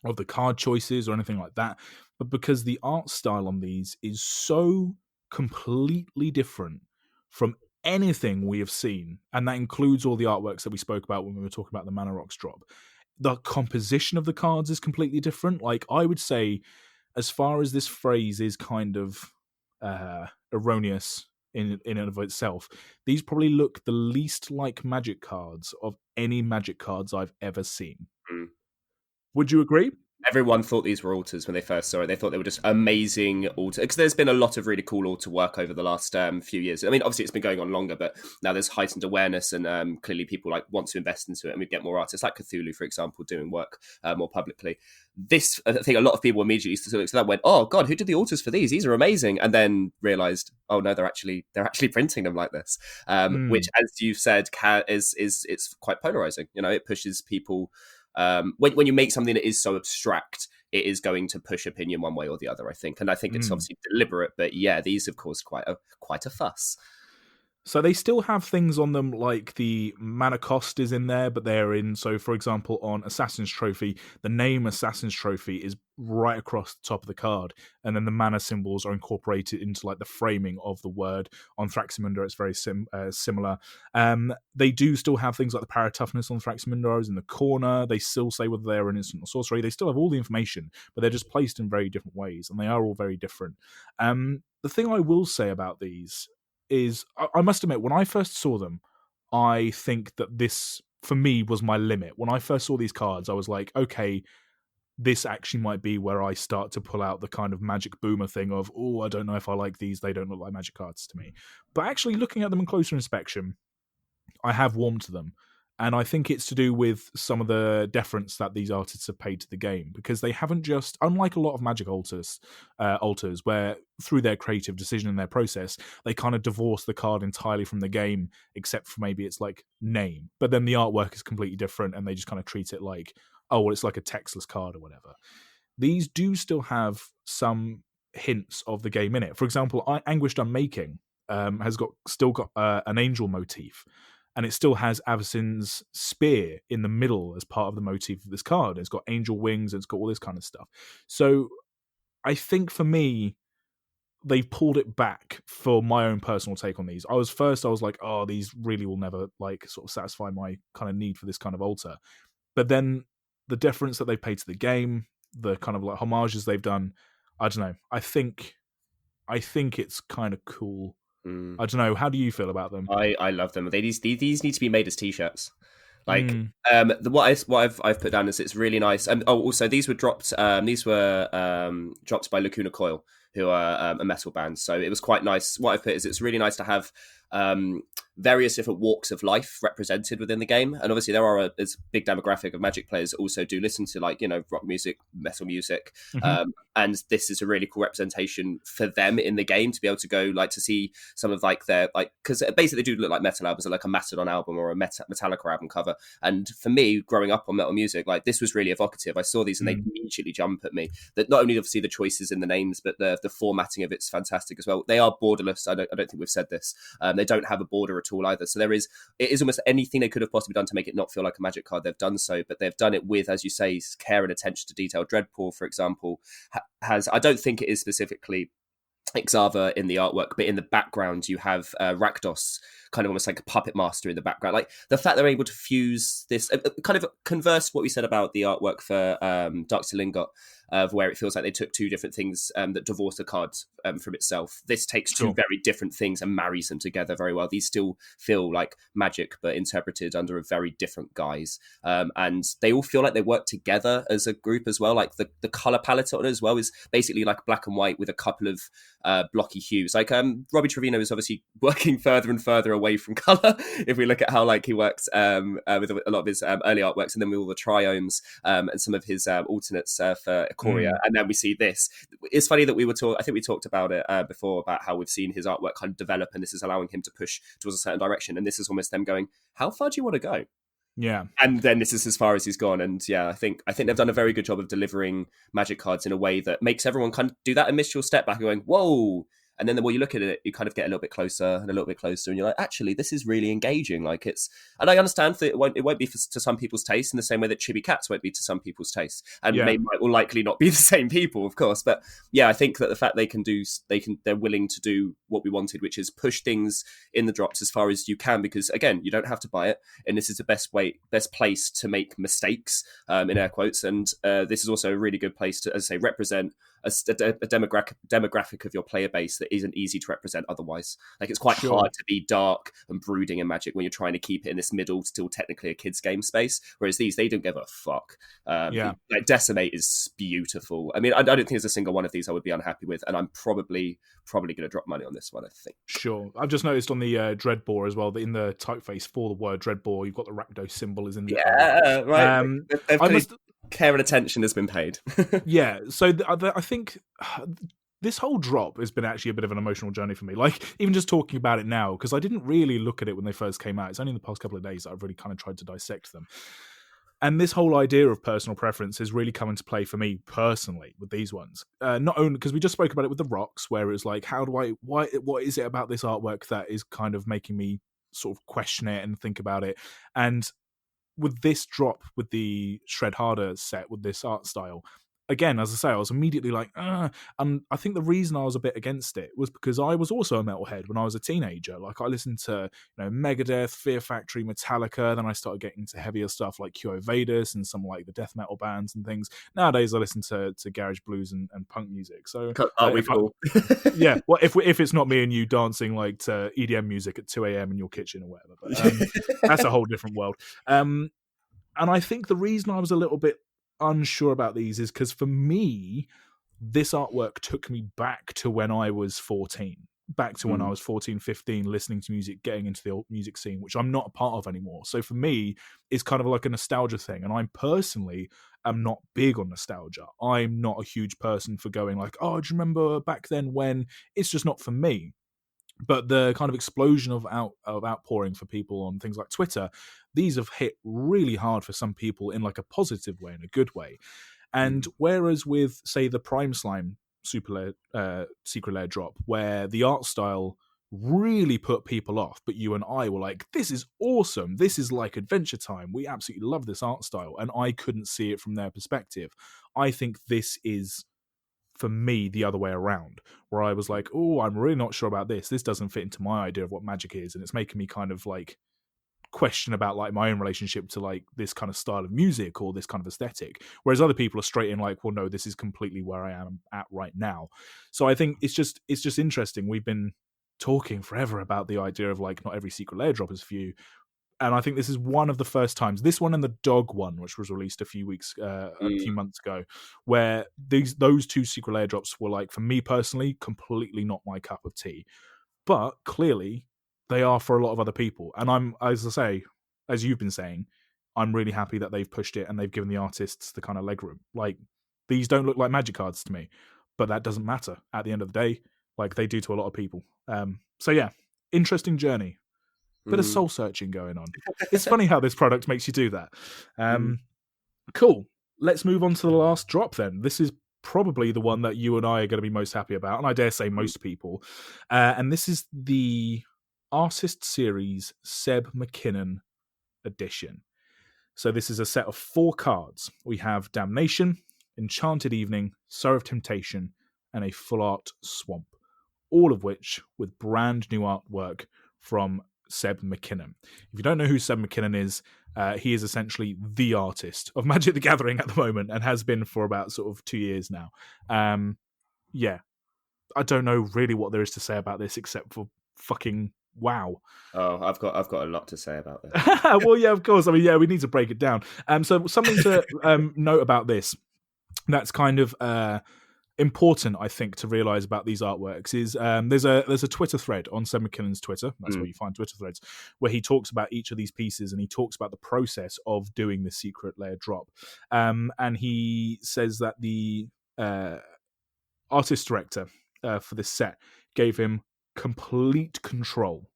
of the card choices or anything like that, but because the art style on these is so completely different from anything we have seen. And that includes all the artworks that we spoke about when we were talking about the Mana Rocks drop. The composition of the cards is completely different. Like, I would say, as far as this phrase is kind of erroneous in and of itself, these probably look the least like Magic cards of any Magic cards I've ever seen. Would you agree? Everyone thought these were altars when they first saw it. They thought they were just amazing altars. Because there's been a lot of really cool altar work over the last few years. I mean, obviously it's been going on longer, but now there's heightened awareness, and clearly people like want to invest into it, and we get more artists like Cthulhu, for example, doing work more publicly. This, I think, a lot of people immediately to that went, "Oh God, who did the altars for these? These are amazing!" And then realized, "Oh no, they're actually printing them like this," which, as you've said, is it's quite polarizing. You know, it pushes people. When you make something that is so abstract, it is going to push opinion one way or the other, I think. And I think it's obviously deliberate, but yeah, these have caused quite a fuss. So they still have things on them like the mana cost is in there, but they're in. So, for example, on Assassin's Trophy, the name Assassin's Trophy is right across the top of the card, and then the mana symbols are incorporated into like the framing of the word. On Thraximunda, it's very similar. They do still have things like the power toughness on Thraximunda is in the corner. They still say whether they're an instant or sorcery. They still have all the information, but they're just placed in very different ways, and they are all very different. The thing I will say about these is I must admit, when I first saw them, I think that this, for me, was my limit. When I first saw these cards, I was like, okay, this actually might be where I start to pull out the kind of magic boomer thing of, oh, I don't know if I like these, they don't look like magic cards to me. But actually looking at them in closer inspection, I have warmed to them. And I think it's to do with some of the deference that these artists have paid to the game, because they haven't just, unlike a lot of Magic altars, where through their creative decision and their process, they kind of divorce the card entirely from the game, except for maybe it's like name. But then the artwork is completely different, and they just kind of treat it like, oh, well, it's like a textless card or whatever. These do still have some hints of the game in it. For example, Anguished Unmaking has still got an angel motif, and it still has Avacyn's spear in the middle as part of the motif of this card. It's got angel wings, and it's got all this kind of stuff. So I think for me, they've pulled it back for my own personal take on these. I was like, oh, these really will never like sort of satisfy my kind of need for this kind of altar. But then the deference that they paid to the game, the kind of like homages they've done, I don't know. I think it's kind of cool. I don't know. How do you feel about them? I love them. These need to be made as t-shirts. Like what I've put down is it's really nice. And also these were dropped. These were dropped by Lacuna Coil, who are a metal band. So it was quite nice. What I've put is it's really nice to have various different walks of life represented within the game. And obviously there are there's a big demographic of Magic players also do listen to, like, you know, rock music, metal music. And this is a really cool representation for them in the game, to be able to go like to see some of like their, like, because basically they do look like metal albums, like a Mastodon album or a Metallica album cover. And for me, growing up on metal music, like this was really evocative. I saw these and they immediately jump at me. That not only obviously the choices in the names, but the formatting of it's fantastic as well. They are borderless. I don't think we've said this. They don't have a border at all either. So it is almost anything they could have possibly done to make it not feel like a Magic card. They've done so, but they've done it with, as you say, care and attention to detail. Dreadpool, for example, has, I don't think it is specifically Ixava in the artwork, but in the background you have Rakdos, kind of almost like a puppet master in the background. Like the fact they're able to fuse this, kind of converse what we said about the artwork for Darksteel Ingot, of where it feels like they took two different things that divorce the cards from itself. This takes two very different things and marries them together very well. These still feel like Magic, but interpreted under a very different guise. And they all feel like they work together as a group as well. Like the color palette on it as well is basically like black and white with a couple of blocky hues. Like Robbie Trevino is obviously working further and further away from color. If we look at how like he works with a lot of his early artworks, and then with all the triomes and some of his alternates for Ikoria, and then we see this. It's funny that I think we talked about it before, about how we've seen his artwork kind of develop, and this is allowing him to push towards a certain direction. And this is almost them going, how far do you want to go? Yeah. And then this is as far as he's gone. And yeah, I think they've done a very good job of delivering Magic cards in a way that makes everyone kind of do that initial step back and going, whoa. And then the more you look at it, you kind of get a little bit closer and a little bit closer, and you're like, actually, this is really engaging. Like and I understand that it won't be to some people's taste in the same way that Chibi Cats won't be to some people's taste, and they will likely not be the same people, of course. But yeah, I think that the fact they're willing to do what we wanted, which is push things in the drops as far as you can, because again, you don't have to buy it, and this is the best place to make mistakes, in air quotes, and this is also a really good place to, as I say, represent demographic of your player base that isn't easy to represent otherwise. Like it's quite Sure. hard to be dark and brooding in Magic when you're trying to keep it in this middle, still technically a kids game space. Whereas they don't give a fuck. Like Decimate is beautiful. I mean, I don't think there's a single one of these I would be unhappy with, and I'm probably going to drop money on this one, I think. Sure. I've just noticed on the Dreadbore as well that in the typeface for the word Dreadbore, you've got the Rakdos symbol is in the yeah, right. Care and attention has been paid. Yeah, so I think this whole drop has been actually a bit of an emotional journey for me. Like, even just talking about it now, because I didn't really look at it when they first came out. It's only in the past couple of days that I've really kind of tried to dissect them. And this whole idea of personal preference has really come into play for me personally with these ones. Not only because we just spoke about it with the rocks, where it was like, what is it about this artwork that is kind of making me sort of question it and think about it? And with this drop, with the Shred Harder set, with this art style, again, as I say, I was immediately like, and I think the reason I was a bit against it was because I was also a metalhead when I was a teenager. Like, I listened to, Megadeth, Fear Factory, Metallica, then I started getting into heavier stuff like Kyo Vadis and some like the death metal bands and things. Nowadays I listen to garage blues and punk music. So are we cool? Yeah, well, if it's not me and you dancing like to EDM music at 2 a.m. in your kitchen or whatever, but that's a whole different world. And I think the reason I was a little bit unsure about these is because for me, this artwork took me back to when I was 14, back to when I was 14, 15, listening to music, getting into the old music scene, which I'm not a part of anymore. So for me, it's kind of like a nostalgia thing. And I personally am not big on nostalgia. I'm not a huge person for going like, oh, do you remember back then when? It's just not for me. But the kind of explosion of outpouring for people on things like Twitter, these have hit really hard for some people in like a positive way, in a good way. And whereas with, say, the Prime Slime Secret Lair drop, where the art style really put people off, but you and I were like, this is awesome. This is like Adventure Time. We absolutely love this art style. And I couldn't see it from their perspective. I think this is, for me, the other way around, where I was like, oh, I'm really not sure about this. This doesn't fit into my idea of what Magic is. And it's making me kind of like question about like my own relationship to like this kind of style of music or this kind of aesthetic. Whereas other people are straight in like, well, no, this is completely where I am at right now. So I think it's just interesting. We've been talking forever about the idea of like not every Secret Lair drop is for you. And I think this is one of the first times, this one and the dog one, which was released a few months ago, where those two Secret Lair drops were like, for me personally, completely not my cup of tea. But clearly, they are for a lot of other people. And I'm, as I say, as you've been saying, I'm really happy that they've pushed it and they've given the artists the kind of legroom. Like, these don't look like Magic cards to me, but that doesn't matter at the end of the day. Like they do to a lot of people. So yeah, interesting journey. Bit of soul searching going on. It's funny how this product makes you do that. Cool. Let's move on to the last drop then. This is probably the one that you and I are going to be most happy about, and I dare say most people. And this is the Artist Series Seb McKinnon edition. So this is a set of 4 cards. We have Damnation, Enchanted Evening, Sour of Temptation, and a Full Art Swamp. All of which with brand new artwork from Seb McKinnon. If you don't know who Seb McKinnon is, he is essentially the artist of Magic the Gathering at the moment and has been for about sort of 2 years now. Yeah, I don't know really what there is to say about this except for fucking wow. Oh, I've got a lot to say about this. Well, yeah, of course. I mean, yeah, we need to break it down. So something to note about this that's kind of important, I think, to realize about these artworks is there's a Twitter thread on Seb McKinnon's Twitter. That's where you find Twitter threads, where he talks about each of these pieces and he talks about the process of doing the Secret Lair drop. And he says that the artist director for this set gave him complete control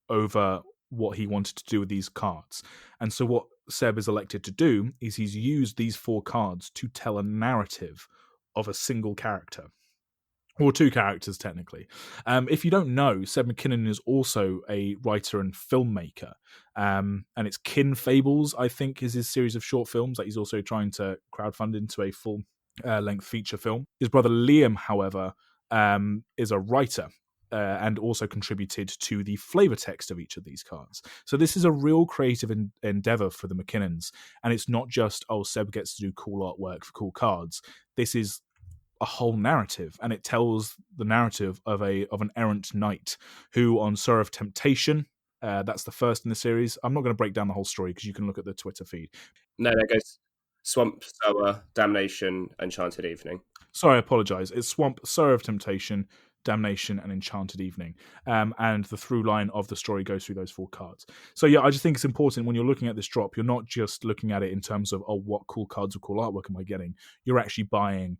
over what he wanted to do with these cards. And so what Seb is elected to do is he's used these 4 cards to tell a narrative of a single character, or 2 characters technically. If you don't know, Seb McKinnon is also a writer and filmmaker, and it's Kin Fables, I think, is his series of short films that he's also trying to crowdfund into a full length feature film. His brother Liam, however, is a writer and also contributed to the flavor text of each of these cards. So this is a real creative endeavor for the McKinnons, and it's not just, oh, Seb gets to do cool artwork for cool cards. This is a whole narrative, and it tells the narrative of an errant knight who, on Sorrow of Temptation, that's the first in the series. I'm not going to break down the whole story because you can look at the Twitter feed. No, there goes Swamp, Sower, Damnation, Enchanted Evening. Sorry, I apologise. It's Swamp, Sorrow of Temptation, Damnation, and Enchanted Evening. And the through line of the story goes through those 4 cards. So yeah, I just think it's important when you're looking at this drop, you're not just looking at it in terms of, oh, what cool cards or cool artwork am I getting? You're actually buying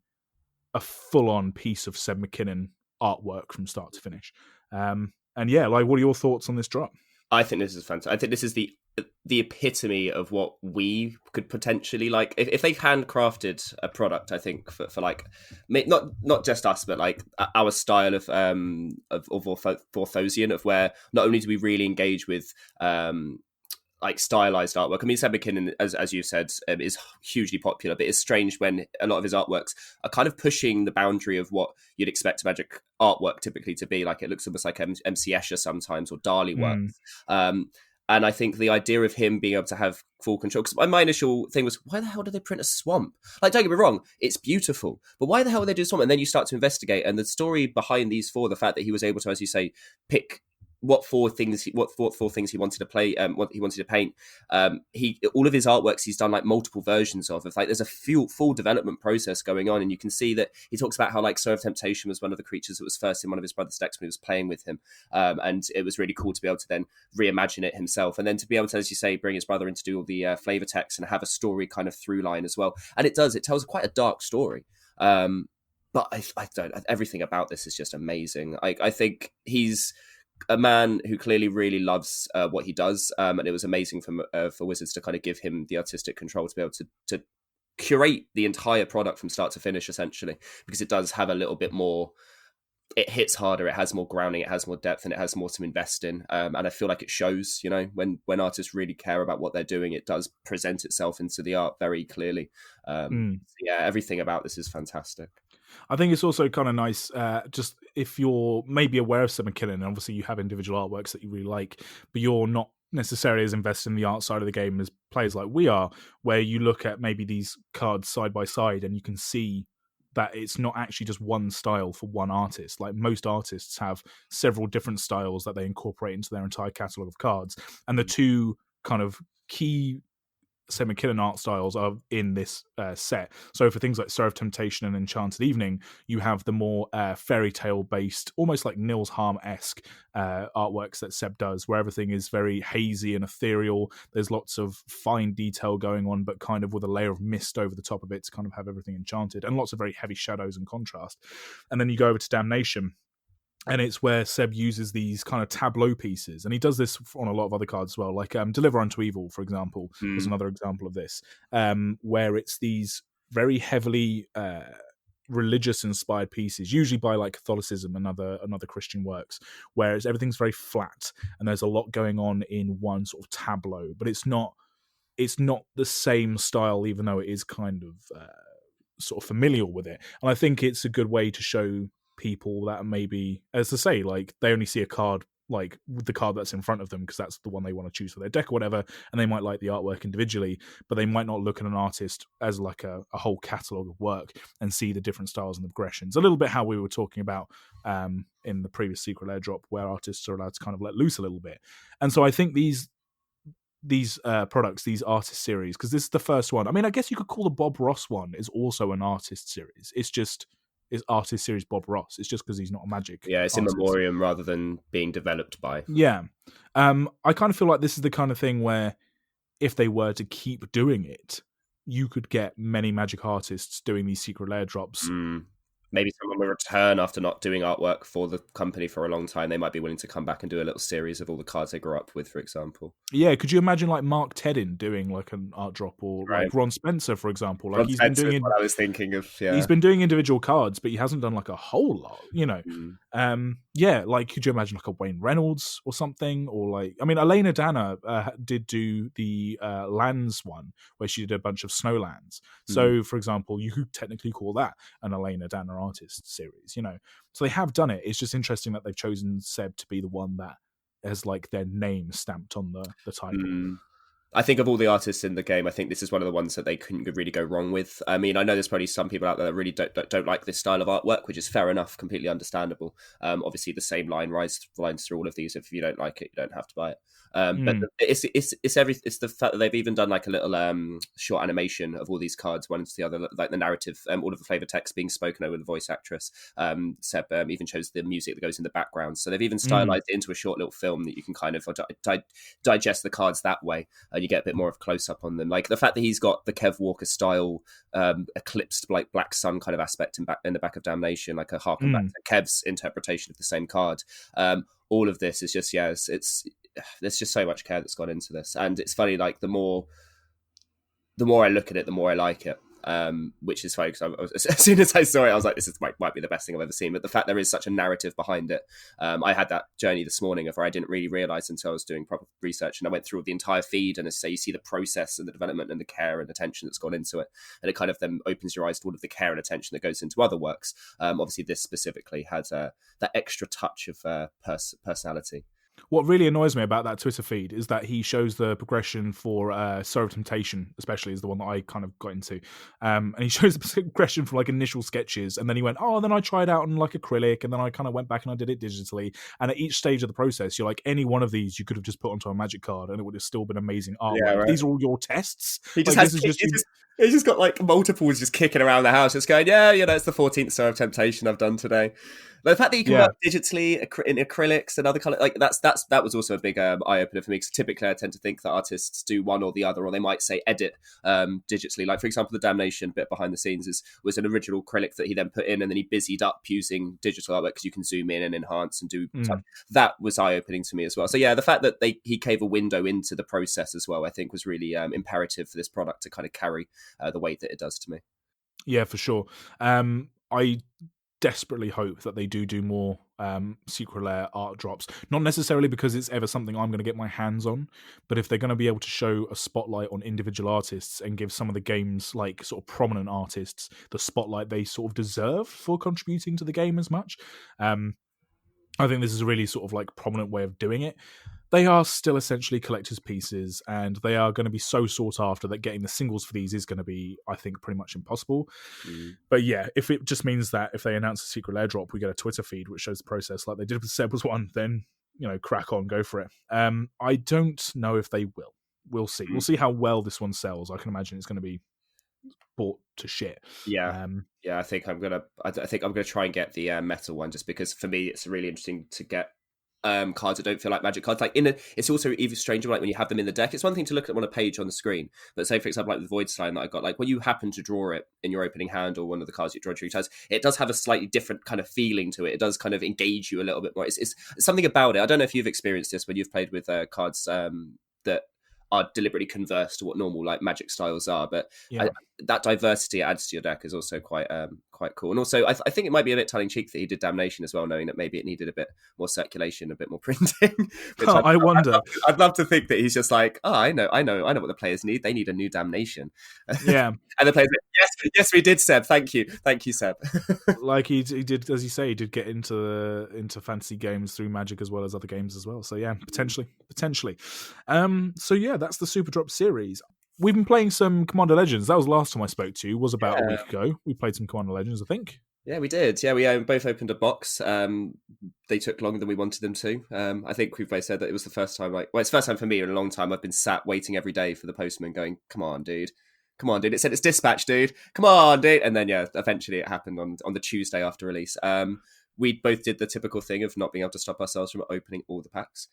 a full-on piece of Seb McKinnon artwork from start to finish. And yeah, like, what are your thoughts on this drop? I think this is fantastic. I think this is the epitome of what we could potentially like if they've handcrafted a product. I think for like not just us, but like our style of Orthosian, of where not only do we really engage with like stylized artwork. I mean, Seb McKinnon, as you said, is hugely popular, but it's strange when a lot of his artworks are kind of pushing the boundary of what you'd expect Magic artwork typically to be. Like, it looks almost like MC Escher sometimes, or Dali works. And I think the idea of him being able to have full control, because my initial thing was, why the hell did they print a swamp? Like, don't get me wrong, it's beautiful, but why the hell would they do a swamp? And then you start to investigate, and the story behind these 4, the fact that he was able to, as you say, pick what 4 things he wanted to play, what he wanted to paint. He all of his artworks he's done like multiple versions of. It's like there's a full development process going on, and you can see that he talks about how like Soul of Temptation was one of the creatures that was first in one of his brother's decks when he was playing with him, and it was really cool to be able to then reimagine it himself, and then to be able to, as you say, bring his brother in to do all the flavor text and have a story kind of through line as well. And it tells quite a dark story. But I don't. Everything about this is just amazing. I think he's a man who clearly really loves what he does, and it was amazing for Wizards to kind of give him the artistic control to be able to curate the entire product from start to finish, essentially, because it does have a little bit more. It hits harder, it has more grounding, it has more depth, and it has more to invest in. And I feel like it shows, you know, when artists really care about what they're doing, it does present itself into the art very clearly. So yeah, everything about this is fantastic. I think it's also kind of nice, just if you're maybe aware of Seb McKinnon, and obviously you have individual artworks that you really like, but you're not necessarily as invested in the art side of the game as players like we are, where you look at maybe these cards side by side and you can see that it's not actually just one style for one artist. Like, most artists have several different styles that they incorporate into their entire catalogue of cards. And the 2 kind of key Seb McKinnon art styles are in this set. So for things like Sorrow of Temptation and Enchanted Evening, you have the more fairy tale based, almost like Nils Harm-esque artworks that Seb does, where everything is very hazy and ethereal. There's lots of fine detail going on, but kind of with a layer of mist over the top of it to kind of have everything enchanted, and lots of very heavy shadows and contrast. And then you go over to Damnation, and it's where Seb uses these kind of tableau pieces, and he does this on a lot of other cards as well, like Deliver Unto Evil, for example, was another example of this, where it's these very heavily religious-inspired pieces, usually by like Catholicism and other Christian works, whereas everything's very flat, and there's a lot going on in one sort of tableau, but it's not the same style, even though it is kind of sort of familial with it. And I think it's a good way to show people that maybe, as to say, like, they only see a card like the card that's in front of them because that's the one they want to choose for their deck or whatever, and they might like the artwork individually, but they might not look at an artist as like a whole catalogue of work and see the different styles and aggressions. A little bit how we were talking about in the previous Secret Lair drop, where artists are allowed to kind of let loose a little bit. And so I think these products, these artist series, because this is the first one. I mean, I guess you could call the Bob Ross one is also an artist series. It's artist series Bob Ross. It's just because he's not a Magic. Yeah, it's artist. in memoriam rather than being developed by. Yeah. I kind of feel like this is the kind of thing where if they were to keep doing it, you could get many Magic artists doing these Secret Lair drops. Maybe someone will return after not doing artwork for the company for a long time. They might be willing to come back and do a little series of all the cards they grew up with, for example. Yeah, could you imagine like Mark Teddin doing like an art drop, or like Ron Spencer, for example? Like, Ron Spencer been doing what I was thinking of. Yeah, he's been doing individual cards, but he hasn't done like a whole lot, you know. Yeah, like, could you imagine like a Wayne Reynolds or something, or like, I mean, Elena Danner did do the lands one where she did a bunch of snowlands. So, for example, you could technically call that an Elena Danner artist series, you know. So they have done it. It's just interesting that they've chosen Seb to be the one that has like their name stamped on the title. I think of all the artists in the game, I think this is one of the ones that they couldn't really go wrong with. I mean, I know there's probably some people out there that really don't like this style of artwork, which is fair enough, completely understandable. Obviously, the same lines through all of these. If you don't like it, you don't have to buy it. But Mm, it's the fact that they've even done like a little short animation of all these cards, one to the other, like the narrative, all of the flavor text being spoken over the voice actress. Seb even shows the music that goes in the background, so they've even mm, stylized it into a short little film that you can kind of digest the cards that way, and you get a bit more of close up on them. Like the fact that he's got the Kev Walker style eclipsed like Black Sun kind of aspect in the back of Damnation, like a harken back mm. to Kev's interpretation of the same card. All of this is just it's there's just so much care that's gone into this, and it's funny. Like the more I look at it, the more I like it. Which is funny because as soon as I saw it, I was like, "This might be the best thing I've ever seen." But the fact there is such a narrative behind it, I had that journey this morning of where I didn't really realize until I was doing proper research, and I went through the entire feed, and as I say, you see the process and the development and the care and attention that's gone into it, and it kind of then opens your eyes to all of the care and attention that goes into other works. Obviously, this specifically has that extra touch of personality. What really annoys me about that Twitter feed is that he shows the progression for Sorrow of Temptation, especially, is the one that I kind of got into. And he shows the progression for like initial sketches, and then he went, "Oh, then I tried out on like acrylic, and then I kind of went back and I did it digitally." And at each stage of the process, you're like, any one of these you could have just put onto a magic card, and it would have still been amazing Yeah, artwork. right. These are all your tests. He just Like has this is just you. he's just got like multiples just kicking around the house, just going, yeah, it's the 14th Star of Temptation I've done today. But the fact that you can Yeah. work digitally in acrylics and other color, like that was also a big eye opener for me. Because typically, I tend to think that artists do one or the other, or they might say edit digitally. Like for example, the Damnation bit behind the scenes was an original acrylic that he then put in, and then he busied up using digital artwork because you can zoom in and enhance and do. Mm. That was eye opening to me as well. So yeah, the fact that he gave a window into the process as well, I think was really imperative for this product to kind of carry the weight that it does to me. Yeah, for sure. I desperately hope that they do more Secret Lair art drops. Not necessarily because it's ever something I'm going to get my hands on, but if they're going to be able to show a spotlight on individual artists and give some of the game's like sort of prominent artists the spotlight they sort of deserve for contributing to the game as much, I think this is a really sort of like prominent way of doing it. They are still essentially collector's pieces, and they are going to be so sought after that getting the singles for these is going to be, I think, pretty much impossible. But yeah, if it just means that if they announce a Secret Lair drop, we get a Twitter feed which shows the process like they did with Seb was one, then, crack on, go for it. I don't know if they will. We'll see. We'll see how well this one sells. I can imagine it's going to be bought to shit. Yeah. I think I'm gonna try and get the metal one, just because for me it's really interesting to get cards that don't feel like magic cards. Like it's also even stranger, like when you have them in the deck. It's one thing to look at them on a page on the screen, but say for example like the Void Slime that I got, like when you happen to draw it in your opening hand or one of the cards you draw 3 times, it does have a slightly different kind of feeling to it. It does kind of engage you a little bit more. It's something about it. I don't know if you've experienced this when you've played with cards that are deliberately converse to what normal like magic styles are, but Yeah. that diversity it adds to your deck is also quite cool. And also I think it might be a bit tongue in cheek that he did Damnation as well, knowing that maybe it needed a bit more circulation, a bit more printing. Which I wonder. I'd love to think that he's just like, oh, I know what the players need. They need a new Damnation. Yeah. And the players like, yes, we did, Seb. Thank you, Seb. Like he did, as you say, he did get into fantasy games through Magic as well as other games as well. So yeah, potentially. So yeah, that's the Super Drop series. We've been playing some Commander Legends. That was the last time I spoke to you. Was about a week ago. We played some Commander Legends, I think. Yeah, we did. Yeah, we both opened a box. They took longer than we wanted them to. I think we've both said that it was the first time. It's the first time for me in a long time. I've been sat waiting every day for the postman, going, "Come on, dude. Come on, dude. It said it's dispatch, dude. Come on, dude." And then, yeah, eventually it happened on the Tuesday after release. We both did the typical thing of not being able to stop ourselves from opening all the packs.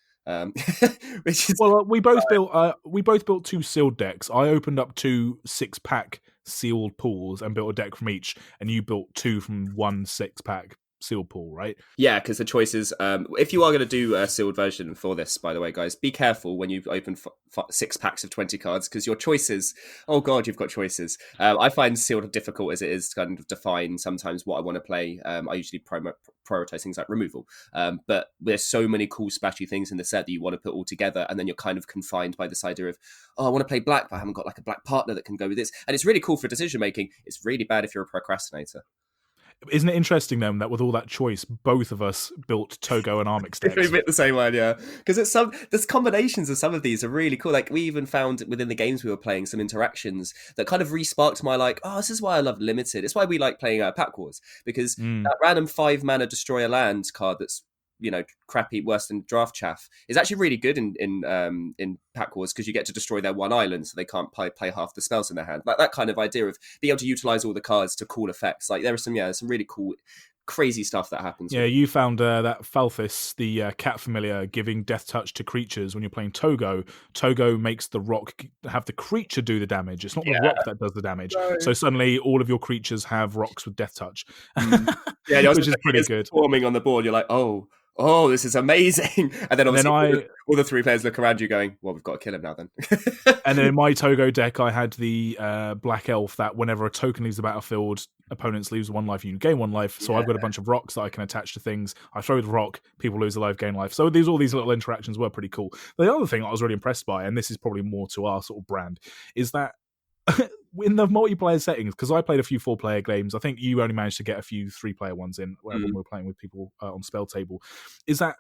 Which is we both built 2 sealed decks. I opened up 2 6-pack sealed pools and built a deck from each, and you built 2 from 1 6-pack sealed pool, right? Yeah, because the choices. If you are going to do a sealed version for this, by the way, guys, be careful when you open 6 packs of 20 cards, because your choices. Oh god, you've got choices. I find sealed difficult as it is to kind of define sometimes what I want to play. I usually prioritize things like removal, but there's so many cool splashy things in the set that you want to put all together, and then you're kind of confined by this idea of, oh, I want to play black, but I haven't got like a black partner that can go with this, and it's really cool for decision making. It's really bad if you're a procrastinator. Isn't it interesting then that with all that choice, both of us built Togo and Armix decks? We bit the same one, yeah. Because it's there's combinations of some of these are really cool. Like we even found within the games we were playing some interactions that kind of re-sparked my like, oh, this is why I love limited. It's why we like playing Pack Wars, because that random 5-mana destroy a land card that's crappy, worse than draft chaff, is actually really good in Pack Wars, because you get to destroy their one island, so they can't play half the spells in their hand. Like that kind of idea of being able to utilize all the cards to cool effects. Like there are some really cool, crazy stuff that happens. Yeah, you found that Falthis, the cat familiar, giving death touch to creatures when you're playing Togo. Togo makes the rock have the creature do the damage. It's not the rock that does the damage. No. So suddenly all of your creatures have rocks with death touch. Yeah, which is pretty good. Forming on the board, you're like, oh, this is amazing. And then obviously all the 3 players look around you going, well, we've got to kill him now then. And then in my Togo deck, I had the Black Elf that whenever a token leaves the battlefield, opponents lose 1 life, you gain 1 life. So I've got a bunch of rocks that I can attach to things. I throw the rock, people lose a life, gain life. So all these little interactions were pretty cool. The other thing I was really impressed by, and this is probably more to our sort of brand, is that in the multiplayer settings, because I played a few 4-player games, I think you only managed to get a few 3-player ones in when we were playing with people on Spell Table, is that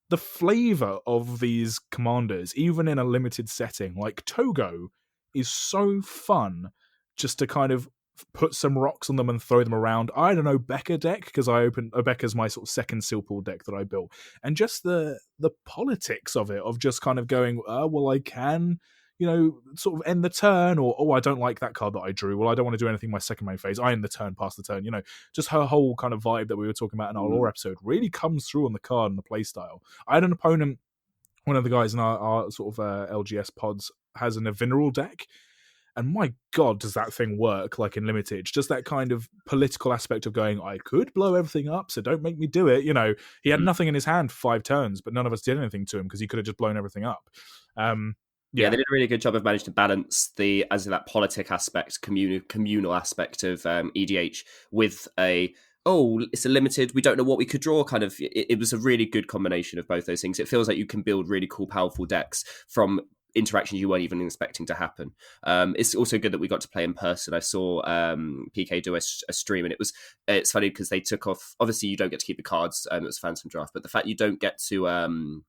the flavor of these commanders, even in a limited setting, like Togo, is so fun just to kind of put some rocks on them and throw them around. I don't know, Becca deck, because Becca's my sort of second Silpool deck that I built. And just the politics of it, of just kind of going, well, I can sort of end the turn, or I don't like that card that I drew. Well, I don't want to do anything in my second main phase. I end the turn, pass the turn. Just her whole kind of vibe that we were talking about in our lore episode really comes through on the card and the play style. I had an opponent, one of the guys in our sort of LGS pods, has an Evineral deck. And my God, does that thing work like in Limited? Just that kind of political aspect of going, I could blow everything up, so don't make me do it. He had nothing in his hand for 5 turns, but none of us did anything to him because he could have just blown everything up. Yeah, they did a really good job of managing to balance that politic aspect, communal aspect of EDH with it's a limited, we don't know what we could draw kind of. It was a really good combination of both those things. It feels like you can build really cool, powerful decks from interactions you weren't even expecting to happen. It's also good that we got to play in person. I saw PK do a stream, and it's funny because they took off, obviously you don't get to keep the cards, it was Phantom Draft, but the fact you don't get to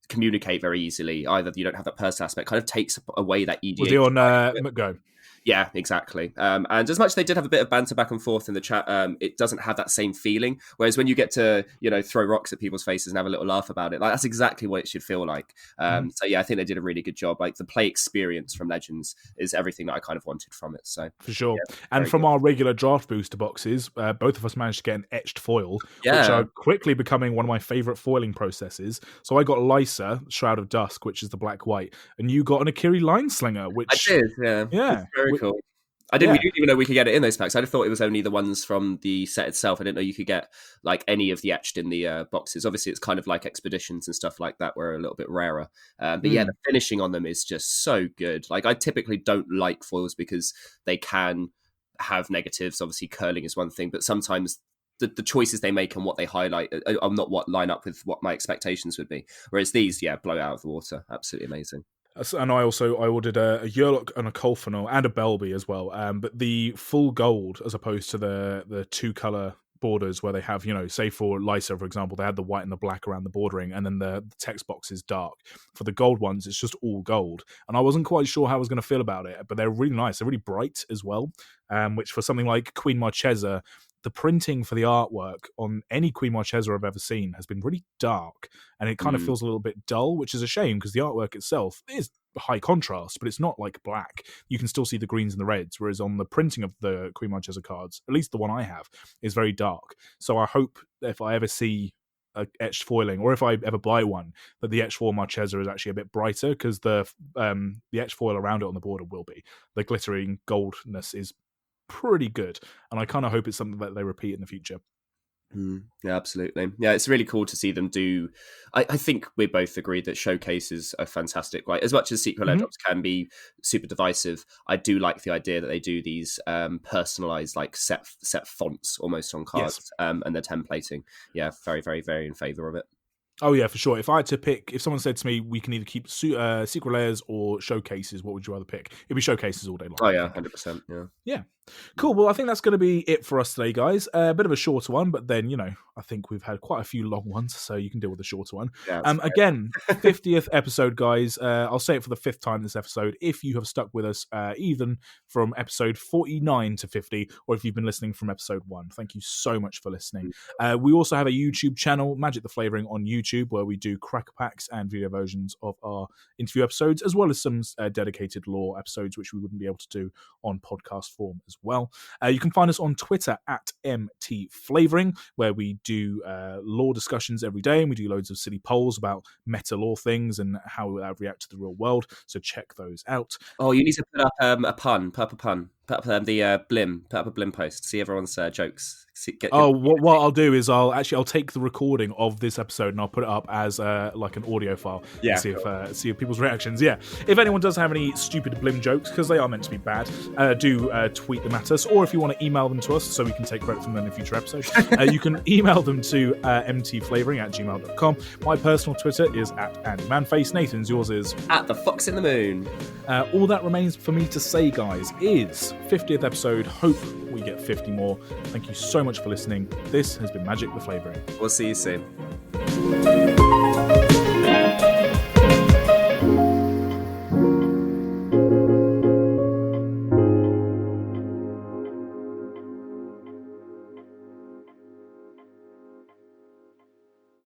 communicate very easily, either you don't have that person aspect, kind of takes away that EDH. Was he on McGo? Yeah, exactly. And as much as they did have a bit of banter back and forth in the chat, it doesn't have that same feeling. Whereas when you get to, throw rocks at people's faces and have a little laugh about it, like that's exactly what it should feel like. So yeah, I think they did a really good job. Like the play experience from Legends is everything that I kind of wanted from it. So for sure. Yeah, and from our regular draft booster boxes, both of us managed to get an etched foil, which are quickly becoming one of my favorite foiling processes. So I got Lysa, Shroud of Dusk, which is the black-white, and you got an Akiri Lineslinger, which I did. Yeah. Very cool. We didn't even know we could get it in those packs. I thought it was only the ones from the set itself. I didn't know you could get like any of the etched in the boxes. Obviously, it's kind of like expeditions and stuff like that, where a little bit rarer. But yeah, the finishing on them is just so good. Like I typically don't like foils because they can have negatives. Obviously, curling is one thing, but sometimes the choices they make and what they highlight are not what line up with what my expectations would be. Whereas these, blow out of the water. Absolutely amazing. And I ordered a Yurlok and a Colfanol and a Belby as well. But the full gold, as opposed to the 2-color borders where they have, say for Lysa, for example, they had the white and the black around the bordering, and then the text box is dark. For the gold ones, it's just all gold. And I wasn't quite sure how I was going to feel about it, but they're really nice. They're really bright as well, which for something like Queen Marchesa, the printing for the artwork on any Queen Marchesa I've ever seen has been really dark, and it kind of feels a little bit dull, which is a shame because the artwork itself is high contrast, but it's not like black. You can still see the greens and the reds, whereas on the printing of the Queen Marchesa cards, at least the one I have, is very dark. So I hope if I ever see a etched foiling, or if I ever buy one, that the etched foil Marchesa is actually a bit brighter, because the etched foil around it on the border will be. The glittering goldness is pretty good, and I kind of hope it's something that they repeat in the future. Yeah, absolutely. Yeah, it's really cool to see them do. I think we both agreed that showcases are fantastic. Right, as much as Secret Lair drops can be super divisive, I do like the idea that they do these personalized, like set fonts almost on cards, and the templating. Yeah, very, very, very in favor of it. Oh yeah, for sure. If I had to pick, if someone said to me, we can either keep Secret Lairs or Showcases, what would you rather pick? It'd be Showcases all day long. Oh yeah, 100%. Yeah. Yeah. Cool. Well, I think that's going to be it for us today, guys. A bit of a shorter one, but then, I think we've had quite a few long ones, so you can deal with the shorter one. Yeah, again, 50th episode, guys. I'll say it for the 5th time this episode. If you have stuck with us, even from episode 49 to 50, or if you've been listening from episode 1, thank you so much for listening. We also have a YouTube channel, Magic the Flavouring on YouTube, where we do cracker packs and video versions of our interview episodes, as well as some dedicated lore episodes, which we wouldn't be able to do on podcast form as well. You can find us on Twitter at mtflavouring, where we do lore discussions every day, and we do loads of silly polls about meta lore things and how that react to the real world. So check those out. Oh, you need to put up a pun, put up a pun. Put up the blim. Put up a blim post. See everyone's jokes. What I'll do is I'll take the recording of this episode and I'll put it up as like an audio file. Yeah. See if people's reactions. Yeah. If anyone does have any stupid blim jokes, because they are meant to be bad, do tweet them at us, or if you want to email them to us so we can take credit from them in future episodes, you can email them to mtflavouring@gmail.com. My personal Twitter is @AndyManface. Nathan's, yours is @TheFoxInTheMoon. All that remains for me to say, guys, is 50th episode. Hope we get 50 more. Thank you so much for listening. This has been Magic the Flavouring. We'll see you soon.